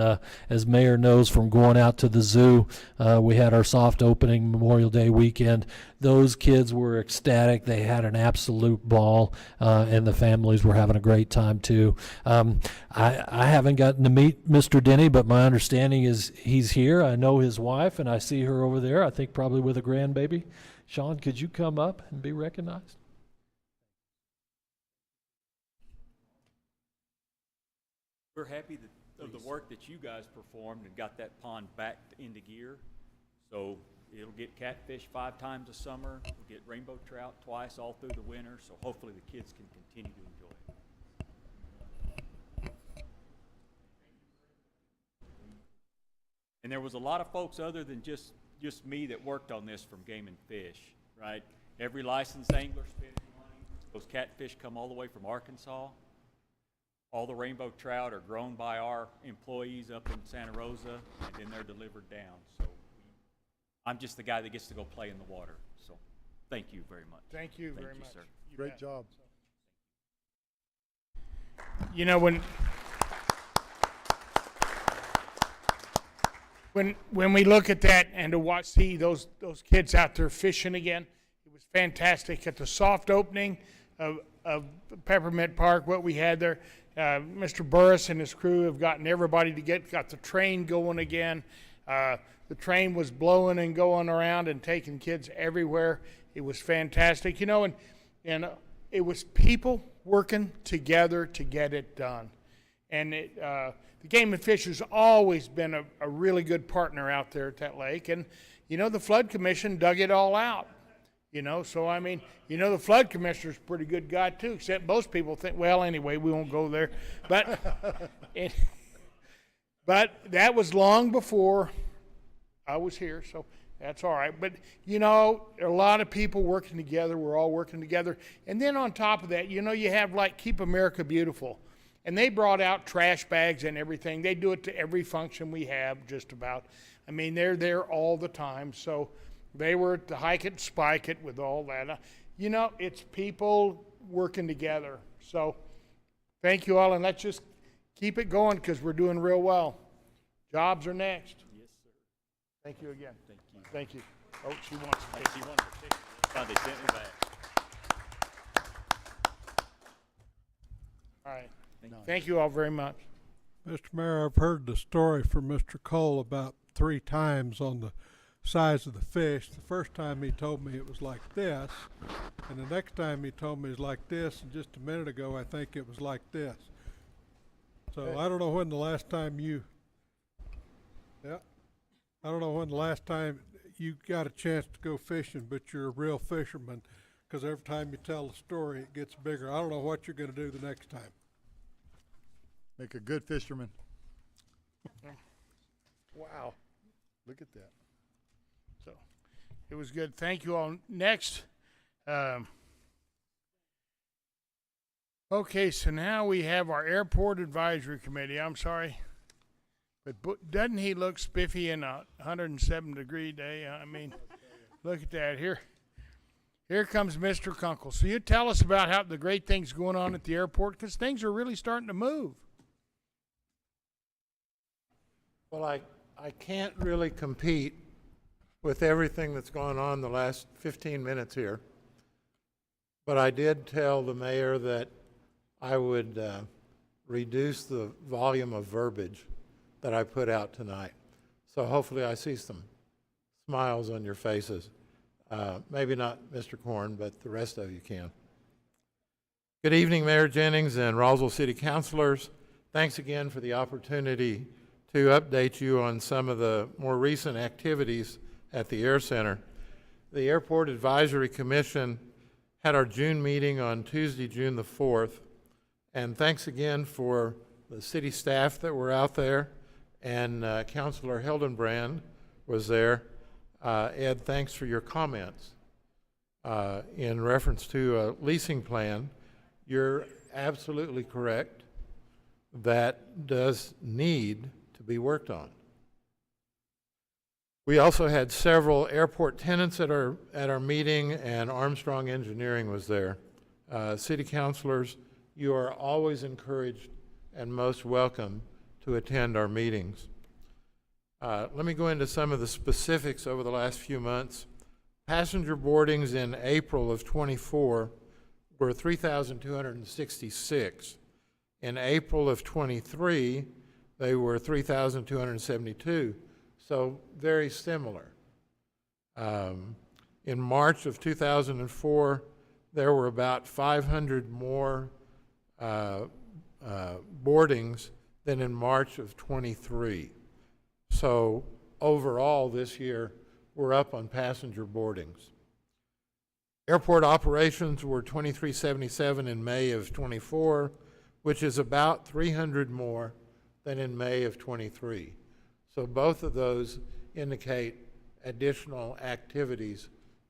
Speaker 17: as Mayor knows from going out to the zoo, we had our soft opening Memorial Day weekend. Those kids were ecstatic. They had an absolute ball, and the families were having a great time too. I haven't gotten to meet Mr. Denny, but my understanding is he's here. I know his wife, and I see her over there, I think probably with a grandbaby. Sean, could you come up and be recognized?
Speaker 19: We're happy of the work that you guys performed and got that pond back into gear. So it'll get catfish 5 times a summer. We'll get rainbow trout twice all through the winter. So hopefully the kids can continue to enjoy it. And there was a lot of folks other than just me that worked on this from Game and Fish, right? Every licensed angler spends money. Those catfish come all the way from Arkansas. All the rainbow trout are grown by our employees up in Santa Rosa, and then they're delivered down. So I'm just the guy that gets to go play in the water. So thank you very much.
Speaker 1: Thank you very much.
Speaker 19: Sir.
Speaker 20: Great job.
Speaker 1: You know, when we look at that and to see those kids out there fishing again, it was fantastic at the soft opening of Peppermint Park. What we had there, Mr. Burris and his crew have gotten everybody got the train going again. The train was blowing and going around and taking kids everywhere. It was fantastic, you know, and it was people working together to get it done. And the Game and Fish has always been a really good partner out there at that lake. And, you know, the Flood Commission dug it all out. You know, so I mean, you know, the flood commissioner's a pretty good guy too, except most people think, well, anyway, we won't go there. But, but that was long before I was here, so that's all right. But, you know, there are a lot of people working together. We're all working together. And then on top of that, you know, you have like Keep America Beautiful. And they brought out trash bags and everything. They do it to every function we have, just about. I mean, they're there all the time. So they were at the Hike It, Spike It with all that. You know, it's people working together. So thank you all, and let's just keep it going because we're doing real well. Jobs are next.
Speaker 19: Yes, sir.
Speaker 1: Thank you again.
Speaker 19: Thank you.
Speaker 1: Thank you. Oh, she wants to take you.
Speaker 19: They sent me back.
Speaker 1: All right. Thank you all very much.
Speaker 20: Mr. Mayor, I've heard the story from Mr. Cole about 3 times on the size of the fish. The first time he told me it was like this, and the next time he told me it was like this, and just a minute ago I think it was like this. So I don't know when the last time you, yeah. I don't know when the last time you got a chance to go fishing, but you're a real fisherman, because every time you tell a story, it gets bigger. I don't know what you're gonna do the next time.
Speaker 21: Make a good fisherman. Wow, look at that.
Speaker 1: So, it was good. Thank you all. Next, okay, so now we have our Airport Advisory Committee. I'm sorry, but doesn't he look spiffy in a 107-degree day? I mean, look at that. Here comes Mr. Kunkel. So you tell us about how the great things going on at the airport, because things are really starting to move.
Speaker 22: Well, I can't really compete with everything that's gone on the last 15 minutes here. But I did tell the mayor that I would reduce the volume of verbiage that I put out tonight. So hopefully I see some smiles on your faces. Maybe not Mr. Korn, but the rest of you can. Good evening, Mayor Jennings and Roswell City Councilors. Thanks again for the opportunity to update you on some of the more recent activities at the Air Center. The Airport Advisory Commission had our June meeting on Tuesday, June the 4th. And thanks again for the city staff that were out there, and Councilor Hildenbrand was there. Ed, thanks for your comments. In reference to a leasing plan, you're absolutely correct. That does need to be worked on. We also had several airport tenants at our meeting, and Armstrong Engineering was there. City councilors, you are always encouraged and most welcome to attend our meetings. Let me go into some of the specifics over the last few months. Passenger boardings in April of 24 were 3,266. In April of 23, they were 3,272. So very similar. In March of 2004, there were about 500 more boardings than in March of 23. So overall this year, we're up on passenger boardings. Airport operations were 2377 in May of 24, which is about 300 more than in May of 23. So both of those indicate additional activities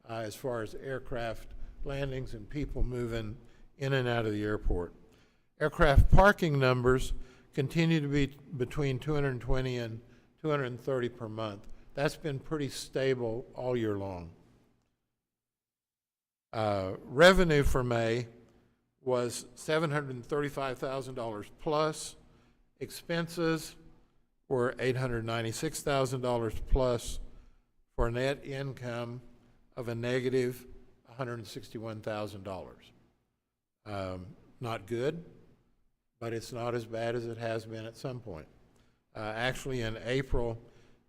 Speaker 22: as far as aircraft landings and people moving in and out of the airport. Aircraft parking numbers continue to be between 220 and 230 per month. That's been pretty stable all year long. Revenue for May was $735,000 plus. Expenses were $896,000 plus, for a net income of a negative $161,000. Not good, but it's not as bad as it has been at some point. Actually, in April,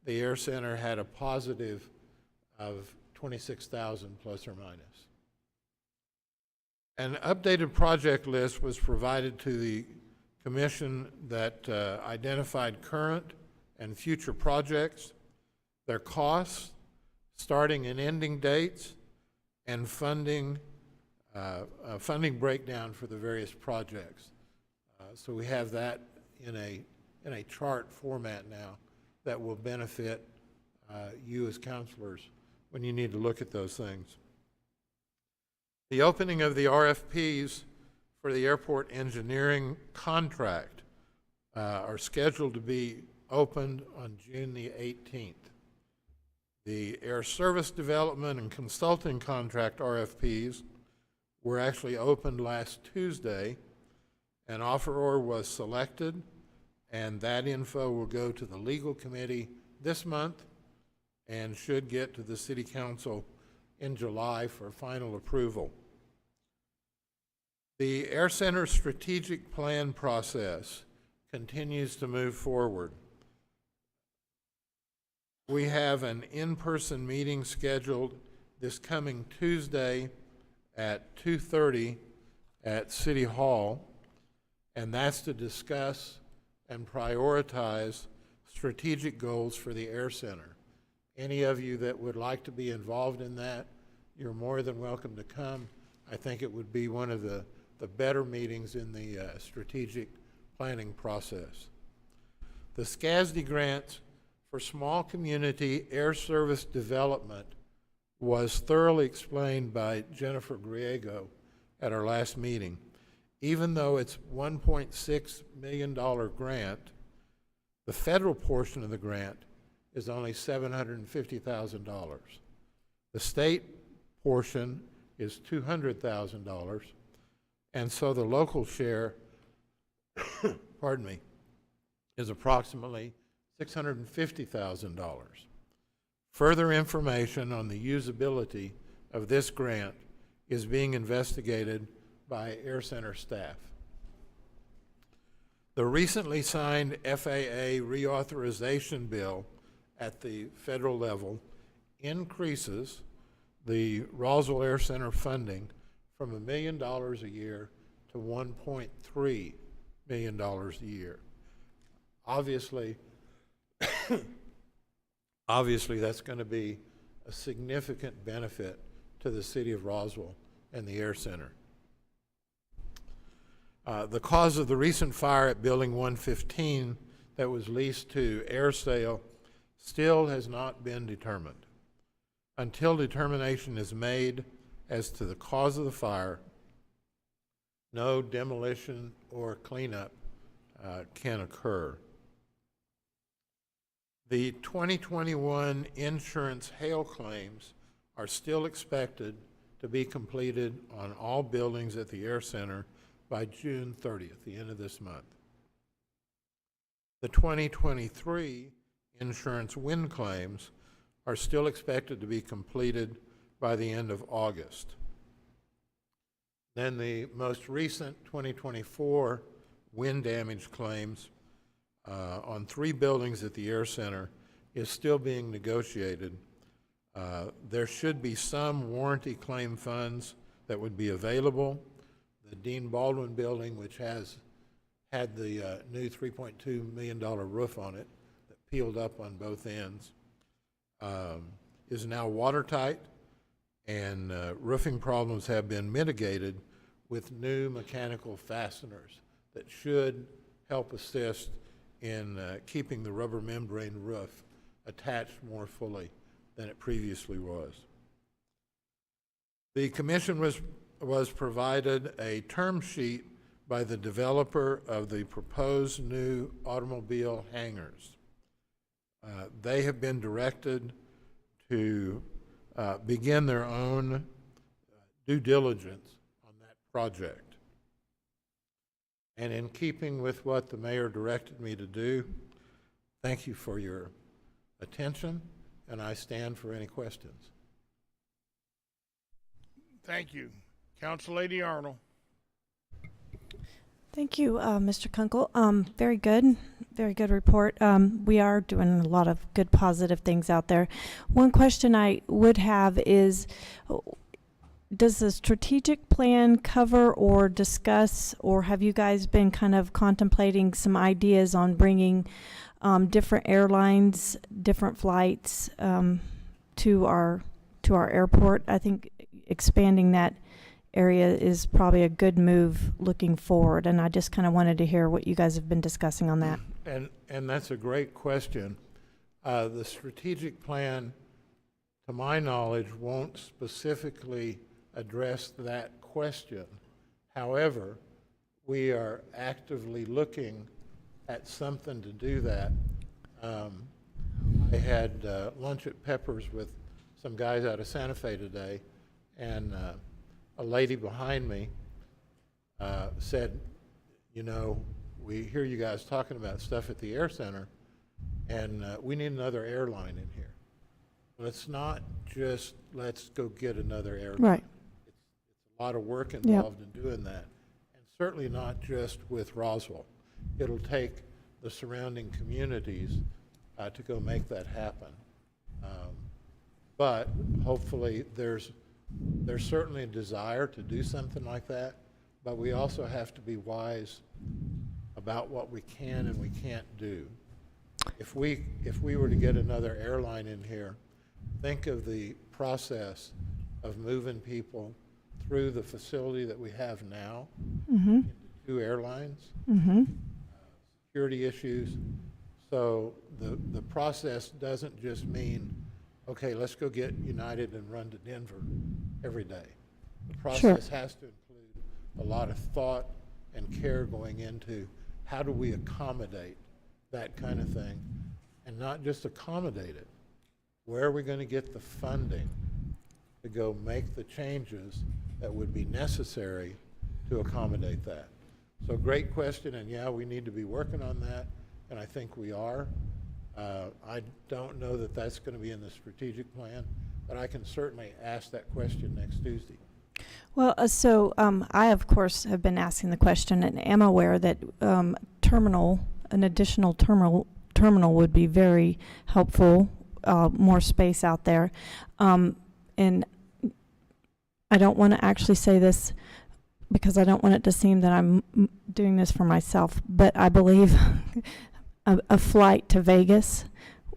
Speaker 22: the Air Center had a positive of 26,000 plus or minus. An updated project list was provided to the commission that identified current and future projects, their costs, starting and ending dates, and funding breakdown for the various projects. So we have that in a chart format now that will benefit you as counselors when you need to look at those things. The opening of the RFPs for the airport engineering contract are scheduled to be opened on June the 18th. The air service development and consulting contract RFPs were actually opened last Tuesday. An offeror was selected, and that info will go to the legal committee this month and should get to the city council in July for final approval. The Air Center strategic plan process continues to move forward. We have an in-person meeting scheduled this coming Tuesday at 2:30 at City Hall, and that's to discuss and prioritize strategic goals for the Air Center. Any of you that would like to be involved in that, you're more than welcome to come. I think it would be one of the better meetings in the strategic planning process. The SCASD grant for small community air service development was thoroughly explained by Jennifer Griego at our last meeting. Even though it's $1.6 million grant, the federal portion of the grant is only $750,000. The state portion is $200,000, and so the local share, pardon me, is approximately $650,000. Further information on the usability of this grant is being investigated by Air Center staff. The recently signed FAA reauthorization bill at the federal level increases the Roswell Air Center funding from $1 million a year to $1.3 million a year. Obviously, that's going to be a significant benefit to the city of Roswell and the Air Center. The cause of the recent fire at Building 115 that was leased to AirSail still has not been determined. Until determination is made as to the cause of the fire, no demolition or cleanup can occur. The 2021 insurance hail claims are still expected to be completed on all buildings at the Air Center by June 30th, the end of this month. The 2023 insurance wind claims are still expected to be completed by the end of August. Then the most recent 2024 wind damage claims on 3 buildings at the Air Center is still being negotiated. There should be some warranty claim funds that would be available. The Dean Baldwin building, which has had the new $3.2 million roof on it that peeled up on both ends, is now watertight, and roofing problems have been mitigated with new mechanical fasteners that should help assist in keeping the rubber membrane roof attached more fully than it previously was. The commission was provided a term sheet by the developer of the proposed new automobile hangars. They have been directed to begin their own due diligence on that project. And in keeping with what the mayor directed me to do, thank you for your attention, and I stand for any questions.
Speaker 1: Thank you. Council Lady Arnold.
Speaker 4: Thank you, Mr. Kunkel. Very good report. We are doing a lot of good positive things out there. One question I would have is, does the strategic plan cover or discuss, or have you guys been kind of contemplating some ideas on bringing different airlines, different flights to our airport? I think expanding that area is probably a good move looking forward, and I just kind of wanted to hear what you guys have been discussing on that.
Speaker 22: And that's a great question. The strategic plan, to my knowledge, won't specifically address that question. However, we are actively looking at something to do that. I had lunch at Pepper's with some guys out of Santa Fe today, and a lady behind me said, you know, we hear you guys talking about stuff at the Air Center, and we need another airline in here. But it's not just let's go get another airline.
Speaker 4: Right.
Speaker 22: It's a lot of work involved in doing that, and certainly not just with Roswell. It'll take the surrounding communities to go make that happen. But hopefully there's certainly a desire to do something like that, but we also have to be wise about what we can and we can't do. if we were to get another airline in here, think of the process of moving people through the facility that we have now
Speaker 4: Mm-hmm.
Speaker 22: into two airlines,
Speaker 4: Mm-hmm.
Speaker 22: security issues. So the process doesn't just mean, okay, let's go get United and run to Denver every day. The process has to include a lot of thought and care going into how do we accommodate that kind of thing, and not just accommodate it. Where are we going to get the funding to go make the changes that would be necessary to accommodate that? So great question, and yeah, we need to be working on that, and I think we are. I don't know that that's going to be in the strategic plan, but I can certainly ask that question next Tuesday.
Speaker 4: Well, I, of course, have been asking the question and am aware that an additional terminal would be very helpful, more space out there. And I don't want to actually say this because I don't want it to seem that I'm doing this for myself, but I believe a flight to Vegas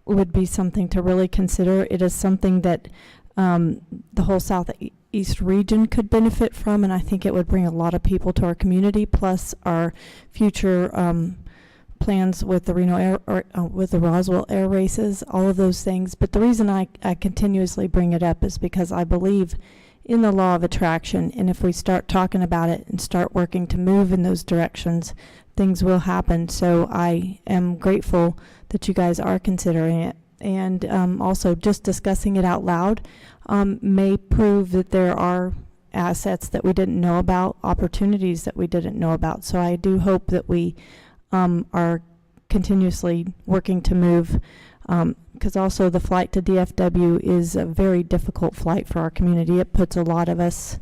Speaker 4: would be something to really consider. It is something that the whole Southeast region could benefit from, and I think it would bring a lot of people to our community, plus our future plans with the with the Roswell air races, all of those things. But the reason I continuously bring it up is because I believe in the law of attraction, and if we start talking about it and start working to move in those directions, things will happen. So I am grateful that you guys are considering it, and also just discussing it out loud may prove that there are assets that we didn't know about, opportunities that we didn't know about. So I do hope that we are continuously working to move, because also the flight to DFW is a very difficult flight for our community. It puts a lot of us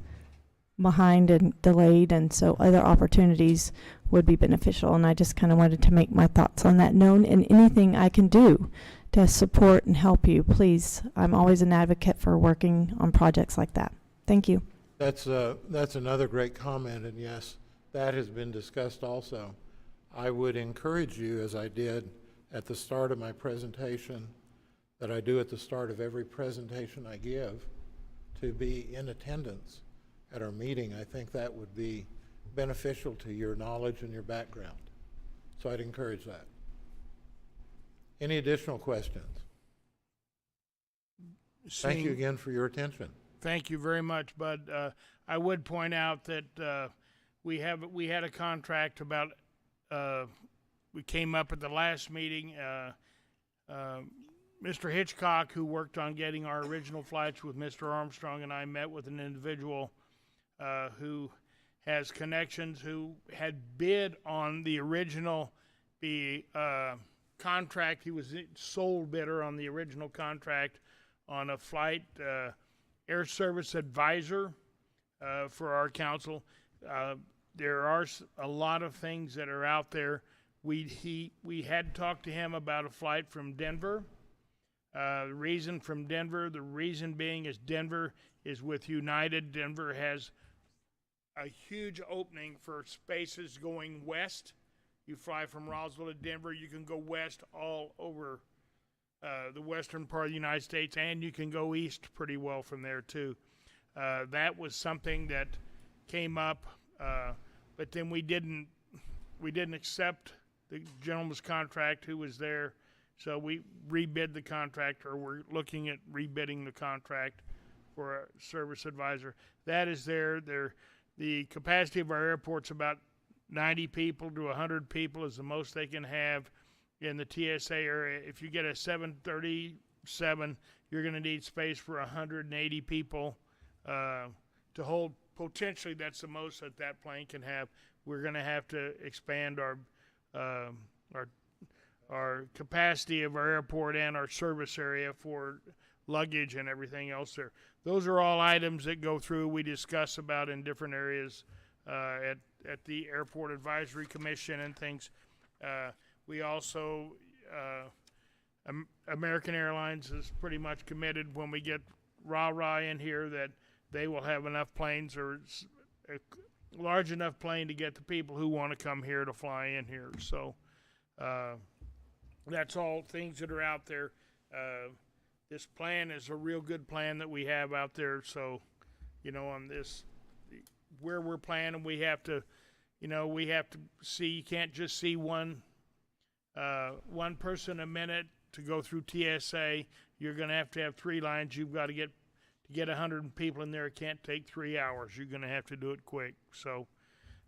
Speaker 4: behind and delayed, and so other opportunities would be beneficial. And I just kind of wanted to make my thoughts on that known, and anything I can do to support and help you, please. I'm always an advocate for working on projects like that. Thank you.
Speaker 22: That's another great comment, and yes, that has been discussed also. I would encourage you, as I did at the start of my presentation, that I do at the start of every presentation I give, to be in attendance at our meeting. I think that would be beneficial to your knowledge and your background. So I'd encourage that. Any additional questions? Thank you again for your attention.
Speaker 1: Thank you very much, Bud. I would point out that we had a contract about. We came up at the last meeting. Mr. Hitchcock, who worked on getting our original flights with Mr. Armstrong, and I met with an individual who has connections, who had bid on the original contract. He was the sole bidder on the original contract on a flight air service advisor for our council. There are a lot of things that are out there. We had talked to him about a flight from Denver. The reason being is Denver is with United. Denver has a huge opening for spaces going west. You fly from Roswell to Denver, you can go west all over the western part of the United States, and you can go east pretty well from there too. That was something that came up, but then we didn't accept the gentleman's contract who was there, so we rebid the contract, or we're looking at rebidding the contract for a service advisor. That is there. The capacity of our airport's about 90 people to 100 people is the most they can have in the TSA area. If you get a 737, you're going to need space for 180 people to hold. Potentially, that's the most that plane can have. We're going to have to expand our capacity of our airport and our service area for luggage and everything else there. Those are all items that go through, we discuss about in different areas at the Airport Advisory Commission and things. We also, American Airlines is pretty much committed when we get rah-rah in here that they will have enough planes, or a large enough plane to get the people who want to come here to fly in here. So that's all things that are out there. This plan is a real good plan that we have out there. So, on this, where we're planning, we have to see. You can't just see one person a minute to go through TSA. You're going to have 3 lines. You've got to get 100 people in there. It can't take 3 hours. You're going to have to do it quick. So,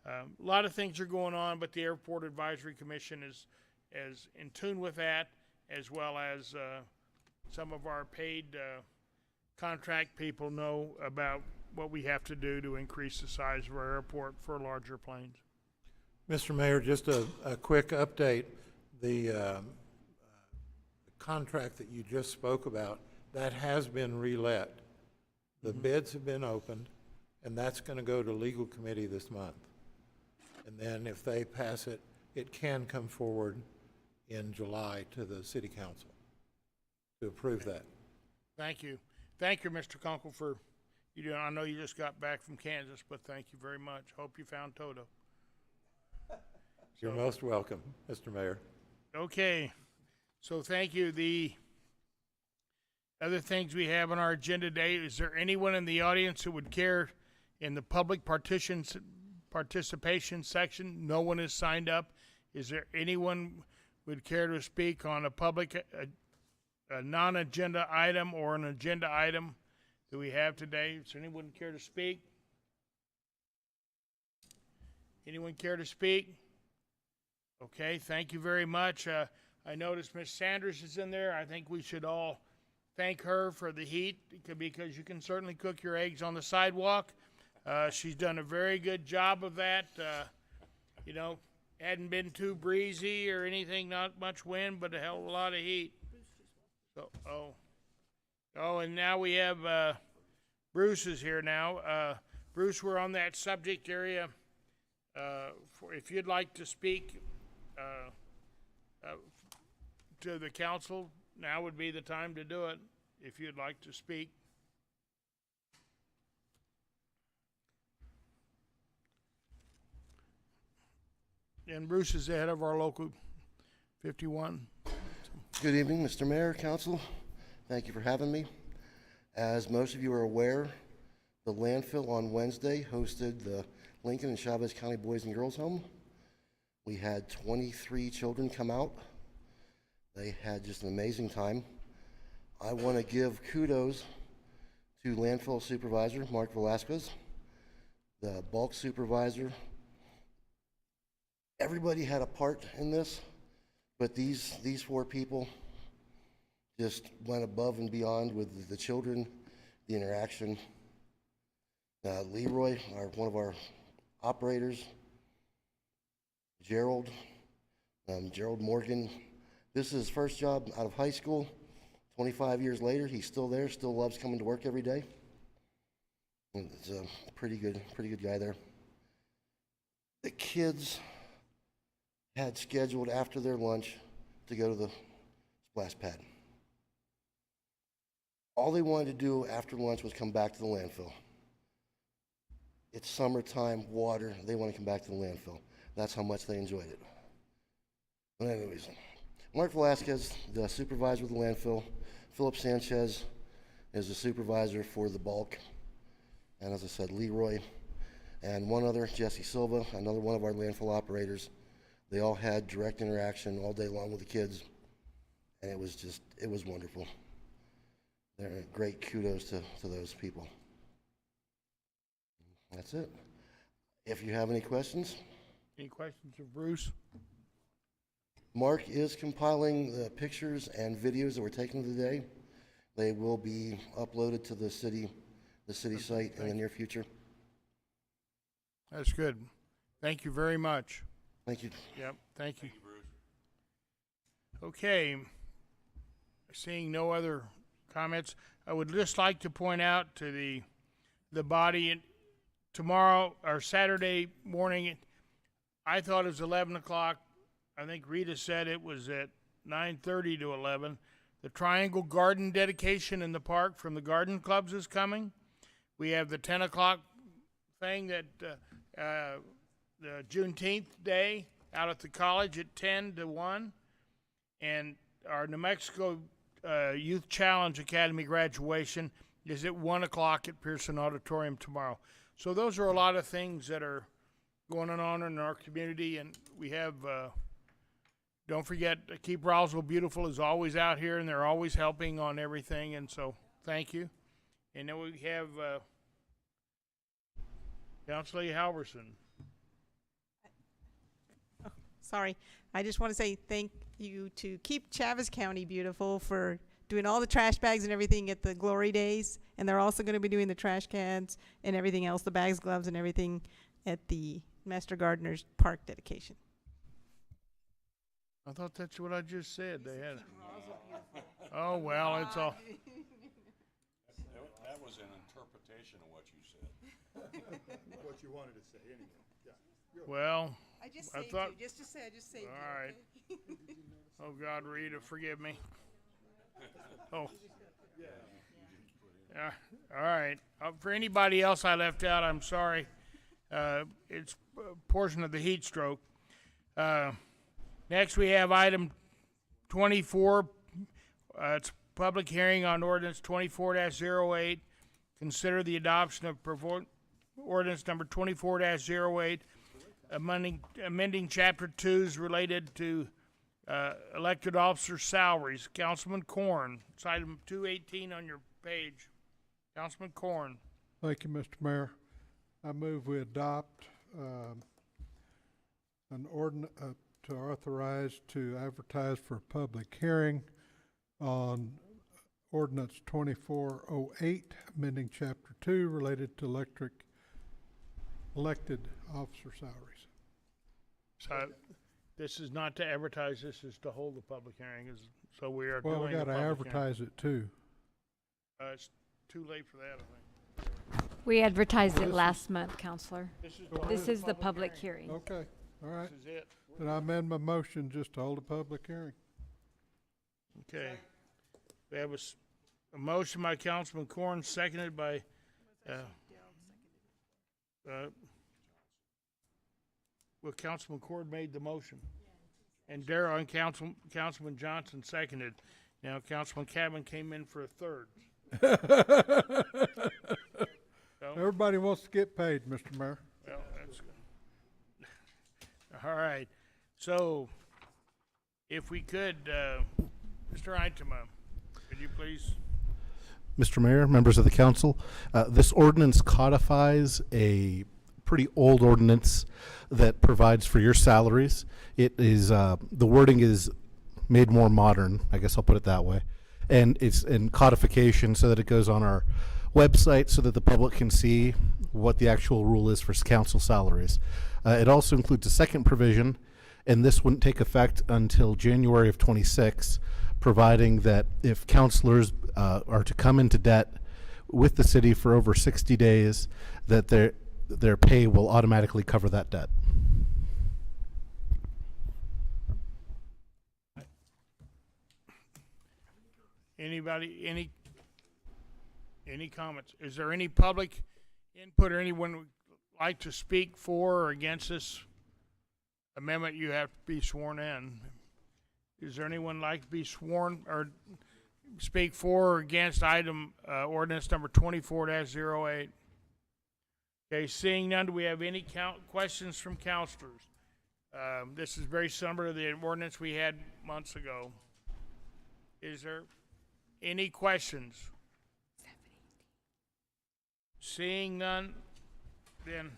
Speaker 1: a lot of things are going on, but the Airport Advisory Commission is in tune with that, as well as some of our paid contract people know about what we have to do to increase the size of our airport for larger planes.
Speaker 22: Mr. Mayor, just a quick update. The contract that you just spoke about, that has been relet. The bids have been opened, and that's going to go to legal committee this month. And then if they pass it, it can come forward in July to the city council to approve that.
Speaker 1: Thank you. Thank you, Mr. Kunkel, for I know you just got back from Kansas, but thank you very much. Hope you found Toto.
Speaker 22: You're most welcome, Mr. Mayor.
Speaker 1: Okay. So thank you. The other things we have on our agenda today, is there anyone in the audience who would care in the public participation section? No one has signed up. Is there anyone would care to speak on a public a non-agenda item or an agenda item that we have today? Does anyone care to speak? Anyone care to speak? Okay, thank you very much. I noticed Ms. Sanders is in there. I think we should all thank her for the heat, because you can certainly cook your eggs on the sidewalk. She's done a very good job of that. Hadn't been too breezy or anything, not much wind, but a hell of a lot of heat. So, and now we have Bruce is here now. Bruce, we're on that subject area. If you'd like to speak to the council, now would be the time to do it, if you'd like to speak. And Bruce is the head of our local 51.
Speaker 3: Good evening, Mr. Mayor, Council. Thank you for having me. As most of you are aware, the landfill on Wednesday hosted the Lincoln and Chavez County Boys and Girls Home. We had 23 children come out. They had just an amazing time. I want to give kudos to landfill supervisor Mark Velasquez, the bulk supervisor. Everybody had a part in this, but these 4 people just went above and beyond with the children, the interaction. Leroy, one of our operators, Gerald Morgan. This is his first job out of high school. 25 years later, he's still there, still loves coming to work every day. And it's a pretty good guy there. The kids had scheduled after their lunch to go to the splash pad. All they wanted to do after lunch was come back to the landfill. It's summertime, water, they want to come back to the landfill. That's how much they enjoyed it. But anyways, Mark Velasquez, the supervisor of the landfill. Philip Sanchez is the supervisor for the bulk. And as I said, Leroy, and one other, Jesse Silva, another one of our landfill operators. They all had direct interaction all day long with the kids, and it was wonderful. They're great kudos to those people. That's it. If you have any questions.
Speaker 1: Any questions of Bruce?
Speaker 3: Mark is compiling the pictures and videos that were taken today. They will be uploaded to the city site in the near future.
Speaker 1: That's good. Thank you very much.
Speaker 3: Thank you.
Speaker 1: Yep, thank you. Okay. Seeing no other comments, I would just like to point out to the body, tomorrow or Saturday morning, I thought it was 11 o'clock. I think Rita said it was at 9:30 to 11. The Triangle Garden dedication in the park from the garden clubs is coming. We have the 10 o'clock thing that the Juneteenth day out at the college at 10 to 1. And our New Mexico Youth Challenge Academy graduation is at 1 o'clock at Pearson Auditorium tomorrow. So those are a lot of things that are going on in our community, and we have, don't forget, Keep Roswell Beautiful is always out here, and they're always helping on everything, and so thank you. And then we have Councilor Halverson.
Speaker 11: Sorry, I just want to say thank you to Keep Chaves County Beautiful for doing all the trash bags and everything at the Glory Days, and they're also going to be doing the trash cans and everything else, the bags, gloves, and everything at the Master Gardener's Park dedication.
Speaker 1: I thought that's what I just said. They had. Oh well, it's all.
Speaker 21: That was an interpretation of what you said. What you wanted to say, anyway. Yeah.
Speaker 1: Well,
Speaker 11: I just
Speaker 1: I
Speaker 11: saved
Speaker 1: thought.
Speaker 11: you, just to say, I just saved
Speaker 1: All right. Oh God, Rita, forgive me. Oh. Yeah. All right. For anybody else I left out, I'm sorry. It's a portion of the heat stroke. Next, we have item 24. It's public hearing on ordinance 24-08. Consider the adoption of ordinance number 24-08, amending chapter 2s related to elected officer salaries. Councilman Corn, it's item 218 on your page. Councilman Corn.
Speaker 20: Thank you, Mr. Mayor. I move we adopt an ordinance to authorize to advertise for a public hearing on ordinance 2408, amending chapter 2 related to elected officer salaries.
Speaker 1: So this is not to advertise, this is to hold the public hearing. So we are
Speaker 20: Well,
Speaker 1: doing
Speaker 20: we
Speaker 1: the
Speaker 20: gotta
Speaker 1: public
Speaker 20: advertise it too.
Speaker 1: hearing. It's too late for that, I think.
Speaker 5: We advertised
Speaker 20: This
Speaker 5: it
Speaker 20: is-
Speaker 5: last month, Counselor.
Speaker 1: This
Speaker 5: This is the public hearing.
Speaker 20: Okay, all right.
Speaker 1: This is it.
Speaker 20: Then I amend my motion just to hold a public hearing.
Speaker 1: Okay. We have a motion by Councilman Corn, seconded by, well, Councilman Corn made the motion. And Darrell and Councilman Johnson seconded. Now, Councilman Cabin came in for a third.
Speaker 20: Everybody wants to get paid, Mr. Mayor.
Speaker 1: Well, that's good. All right. So, if we could, Mr. Eitema, could you please?
Speaker 8: Mr. Mayor, members of the council, this ordinance codifies a pretty old ordinance that provides for your salaries. It is, the wording is made more modern, I guess I'll put it that way. And it's in codification so that it goes on our website so that the public can see what the actual rule is for council salaries. It also includes a second provision, and this wouldn't take effect until January of 26, providing that if councilors are to come into debt with the city for over 60 days, that their pay will automatically cover that debt.
Speaker 1: Anybody, any comments? Is there any public input or anyone would like to speak for or against this amendment? You have to be sworn in. Is there anyone like to be sworn or speak for or against item ordinance number 24-08? Okay, seeing none, do we have any questions from councilors? This is very similar to the ordinance we had months ago. Is there any questions? Seeing none, then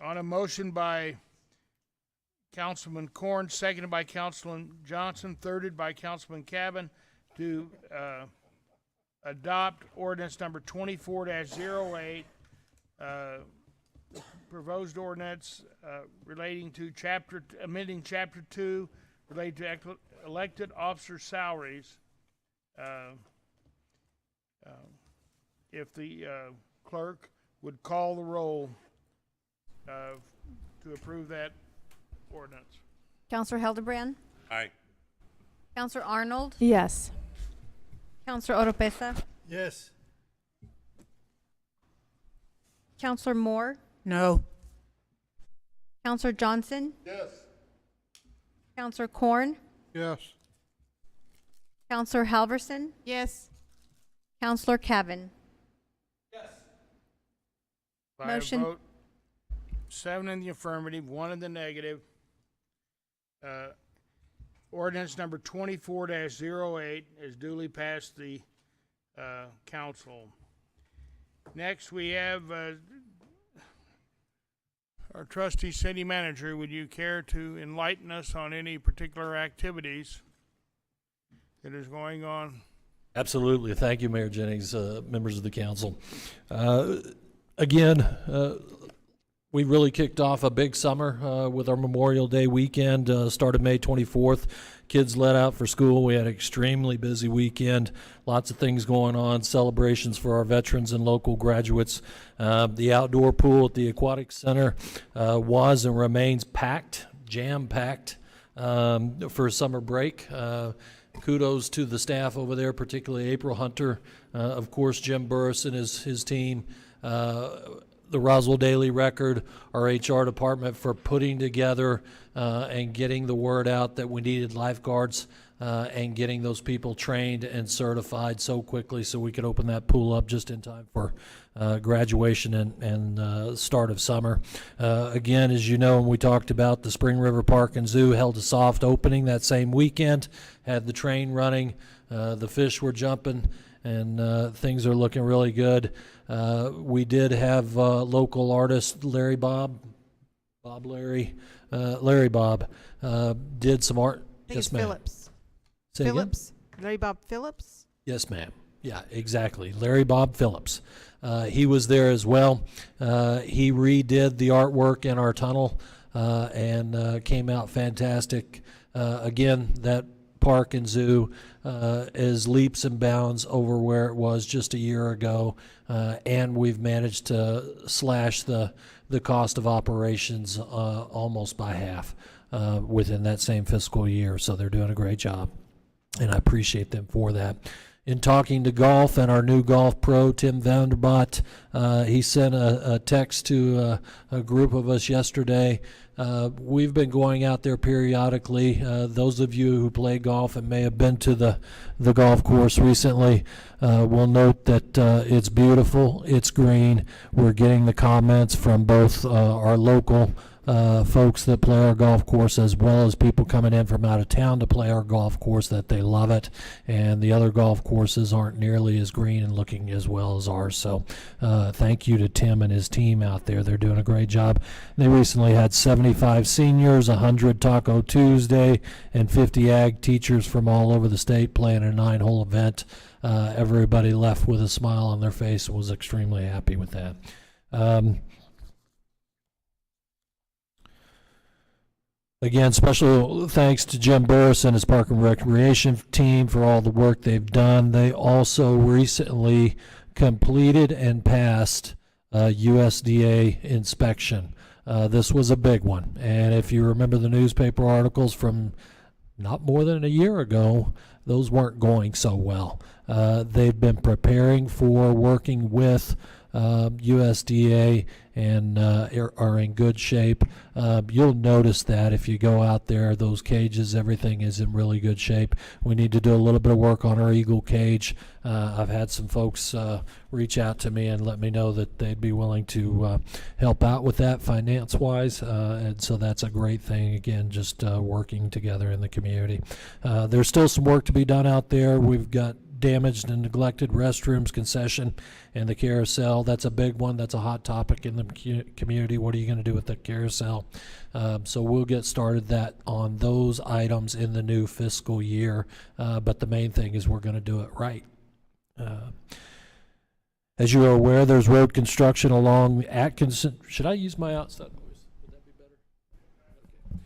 Speaker 1: on a motion by Councilman Corn, seconded by Councilman Johnson, thirded by Councilman Cabin, to adopt ordinance number 24-08, proposed ordinance relating to amending chapter 2 related to elected officer salaries. If the clerk would call the roll to approve that ordinance.
Speaker 2: Counselor Hildebrand?
Speaker 21: Aye.
Speaker 2: Counselor Arnold?
Speaker 4: Yes.
Speaker 2: Counselor Oropesa?
Speaker 21: Yes.
Speaker 2: Counselor Moore?
Speaker 11: No.
Speaker 2: Counselor Johnson?
Speaker 21: Yes.
Speaker 2: Counselor Corn,
Speaker 20: Yes.
Speaker 2: Counselor Halverson,
Speaker 11: Yes.
Speaker 2: Counselor Cavan.
Speaker 1: By
Speaker 2: Motion-
Speaker 1: a vote, 7 in the affirmative, 1 in the negative. Ordinance number 24-08 is duly passed the council. Next, we have our trusty city manager. Would you care to enlighten us on any particular activities that is going on?
Speaker 17: Absolutely. Thank you, Mayor Jennings, members of the council. Again, we really kicked off a big summer with our Memorial Day weekend, started May 24th. Kids let out for school. We had an extremely busy weekend. Lots of things going on, celebrations for our veterans and local graduates. The outdoor pool at the Aquatic Center was and remains packed, jam-packed for summer break. Kudos to the staff over there, particularly April Hunter, of course, Jim Burris and his team, the Roswell Daily Record, our HR department for putting together and getting the word out that we needed lifeguards and getting those people trained and certified so quickly so we could open that pool up just in time for graduation and start of summer. Again, as you know, and we talked about, the Spring River Park and Zoo held a soft opening that same weekend, had the train running, the fish were jumping, and things are looking really good. We did have local artist Larry Bob did some art.
Speaker 11: I think
Speaker 17: Yes,
Speaker 11: it's
Speaker 17: ma'am.
Speaker 11: Phillips.
Speaker 17: Say again?
Speaker 11: Phillips? Larry Bob Phillips?
Speaker 17: Yes, ma'am. Yeah, exactly. Larry Bob Phillips. He was there as well. He redid the artwork in our tunnel and came out fantastic. Again, that park and zoo is leaps and bounds over where it was just a year ago, and we've managed to slash the cost of operations almost by half within that same fiscal year. So they're doing a great job, and I appreciate them for that. In talking to golf and our new golf pro, Tim Vanderbot, he sent a text to a group of us yesterday. We've been going out there periodically. Those of you who play golf and may have been to the golf course recently will note that it's beautiful, it's green. We're getting the comments from both our local folks that play our golf course, as well as people coming in from out of town to play our golf course, that they love it, and the other golf courses aren't nearly as green and looking as well as ours. So thank you to Tim and his team out there. They're doing a great job. They recently had 75 seniors, 100 Taco Tuesday, and 50 ag teachers from all over the state playing a 9-hole event. Everybody left with a smile on their face and was extremely happy with that. Again, special thanks to Jim Burris and his Park and Recreation team for all the work they've done. They also recently completed and passed USDA inspection. This was a big one, and if you remember the newspaper articles from not more than a year ago, those weren't going so well. They've been preparing for working with USDA and are in good shape. You'll notice that if you go out there, those cages, everything is in really good shape. We need to do a little bit of work on our eagle cage. I've had some folks reach out to me and let me know that they'd be willing to help out with that finance-wise, and so that's a great thing. Again, just working together in the community. There's still some work to be done out there. We've got damaged and neglected restrooms, concession, and the carousel. That's a big one. That's a hot topic in the community. What are you going to do with the carousel? So we'll get started on those items in the new fiscal year. But the main thing is we're going to do it right. As you are aware, there's road construction along Atkinson. Should I use my outside voice? Would that be better? Okay.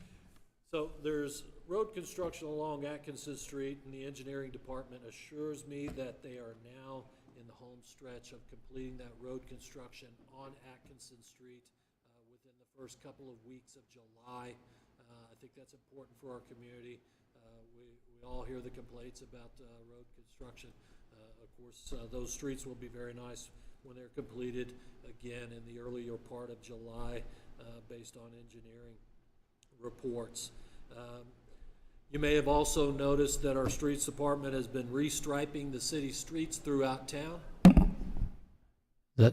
Speaker 17: So there's road construction along Atkinson Street, and the engineering department assures me that they are now in the home stretch of completing that road construction on Atkinson Street within the first couple of weeks of July. I think that's important for our community. We all hear the complaints about road construction. Of course, those streets will be very nice when they're completed again in the earlier part of July based on engineering reports. You may have also noticed that our streets department has been restriping the city streets throughout town. That,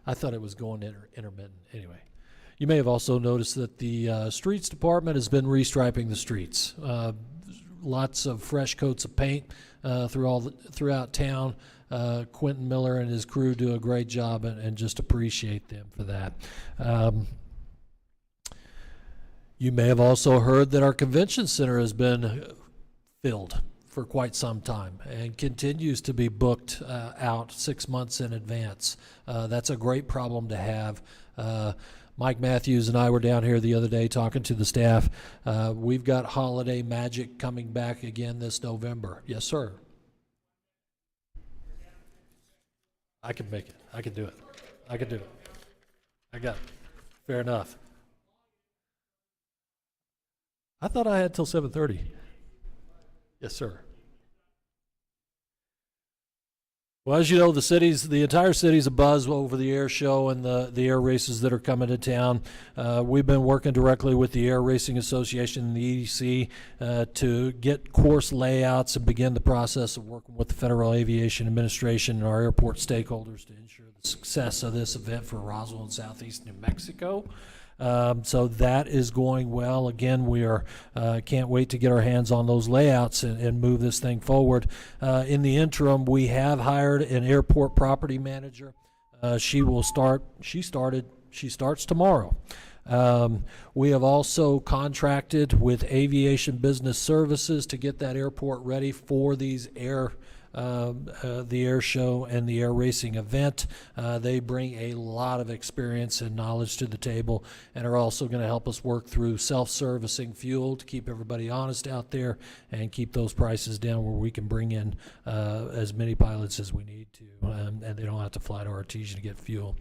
Speaker 17: I thought it was going intermittent. Anyway, you may have also noticed that the streets department has been restriping the streets. Lots of fresh coats of paint throughout town. Quentin Miller and his crew do a great job, and just appreciate them for that. You may have also heard that our convention center has been filled for quite some time and continues to be booked out 6 months in advance. That's a great problem to have. Mike Matthews and I were down here the other day talking to the staff. We've got Holiday Magic coming back again this November. Yes, sir. I can make it. I can do it. I can do it. I got it. Fair enough. I thought I had till 7:30. Yes, sir. Well, as you know, the entire city's abuzz over the air show and the air races that are coming to town. We've been working directly with the Air Racing Association and the EDC to get course layouts and begin the process of working with the Federal Aviation Administration and our airport stakeholders to ensure the success of this event for Roswell and Southeast New Mexico. So that is going well. Again, we are can't wait to get our hands on those layouts and move this thing forward. In the interim, we have hired an airport property manager. She starts tomorrow. We have also contracted with Aviation Business Services to get that airport ready for these the air show and the air racing event. They bring a lot of experience and knowledge to the table, and are also going to help us work through self-servicing fuel to keep everybody honest out there and keep those prices down where we can bring in as many pilots as we need to, and they don't have to fly to Artesia to get fuel.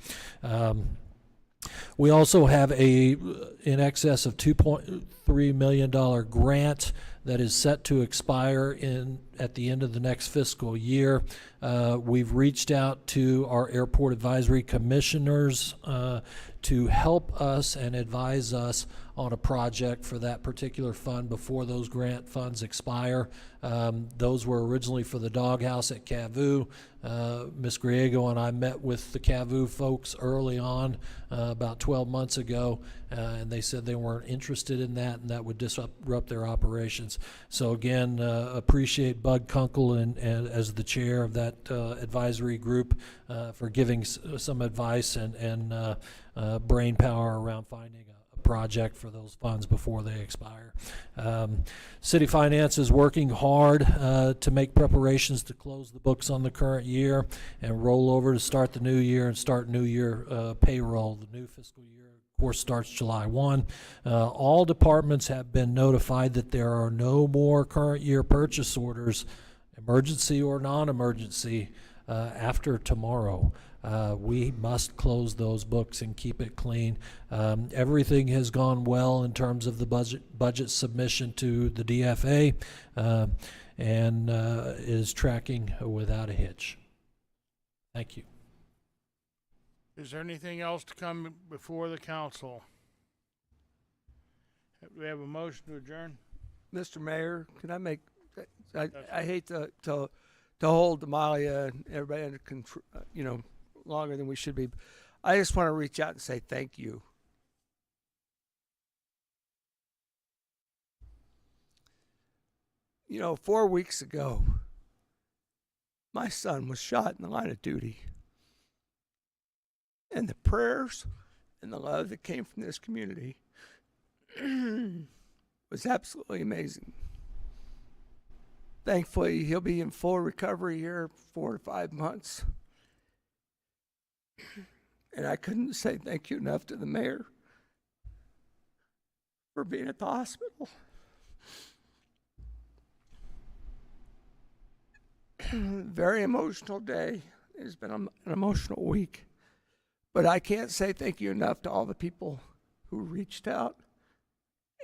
Speaker 17: We also have in excess of $2.3 million grant that is set to expire at the end of the next fiscal year. We've reached out to our airport advisory commissioners to help us and advise us on a project for that particular fund before those grant funds expire. Those were originally for the doghouse at Cavu. Ms. Griego and I met with the Cavu folks early on, about 12 months ago, and they said they weren't interested in that, and that would disrupt their operations. So again, appreciate Bud Kunkel and as the chair of that advisory group for giving some advice and brain power around finding a project for those funds before they expire. City Finance is working hard to make preparations to close the books on the current year and roll over to start the new year and start new year payroll. The new fiscal year, of course, starts July 1. All departments have been notified that there are no more current year purchase orders, emergency or non-emergency, after tomorrow. We must close those books and keep it clean. Everything has gone well in terms of the budget submission to the DFA, and is tracking without a hitch. Thank you.
Speaker 1: Is there anything else to come before the council? We have a motion to adjourn.
Speaker 12: Mr. Mayor, can I make? I hate to hold Demalia and everybody under control, longer than we should be. I just want to reach out and say thank you. You know, 4 weeks ago, my son was shot in the line of duty. And the prayers and the love that came from this community was absolutely amazing. Thankfully, he'll be in full recovery here 4 to 5 months. And I couldn't say thank you enough to the mayor for being at the hospital. Very emotional day. It's been an emotional week. But I can't say thank you enough to all the people who reached out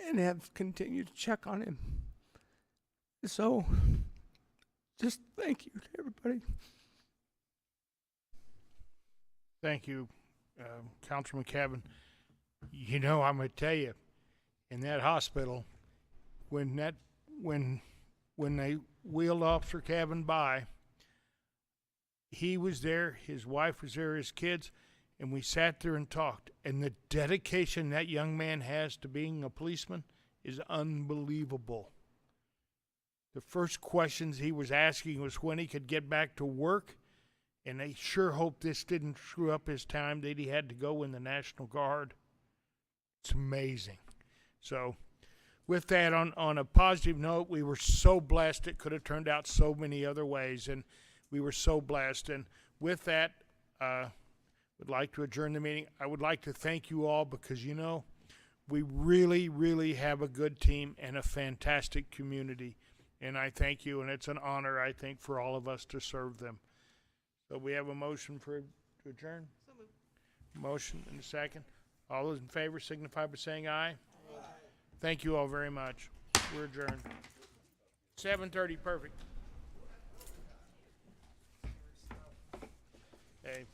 Speaker 12: and have continued to check on him. So, just thank you to everybody.
Speaker 1: Thank you, Councilman Cabin. I'm going to tell you, in that hospital, when they wheeled Officer Cabin by, he was there, his wife was there, his kids, and we sat there and talked. And the dedication that young man has to being a policeman is unbelievable. The first questions he was asking was when he could get back to work, and they sure hoped this didn't screw up his time that he had to go in the National Guard. It's amazing. So, with that, on a positive note, we were so blessed. It could have turned out so many other ways, and we were so blessed. And with that, would like to adjourn the meeting. I would like to thank you all because, you know, we really, really have a good team and a fantastic community. And I thank you, and it's an honor, I think, for all of us to serve them. So we have a motion to adjourn? So moved. Motion and a second. All those in favor signify by saying aye. Aye. Thank you all very much. We're adjourned. 7:30, perfect. Okay.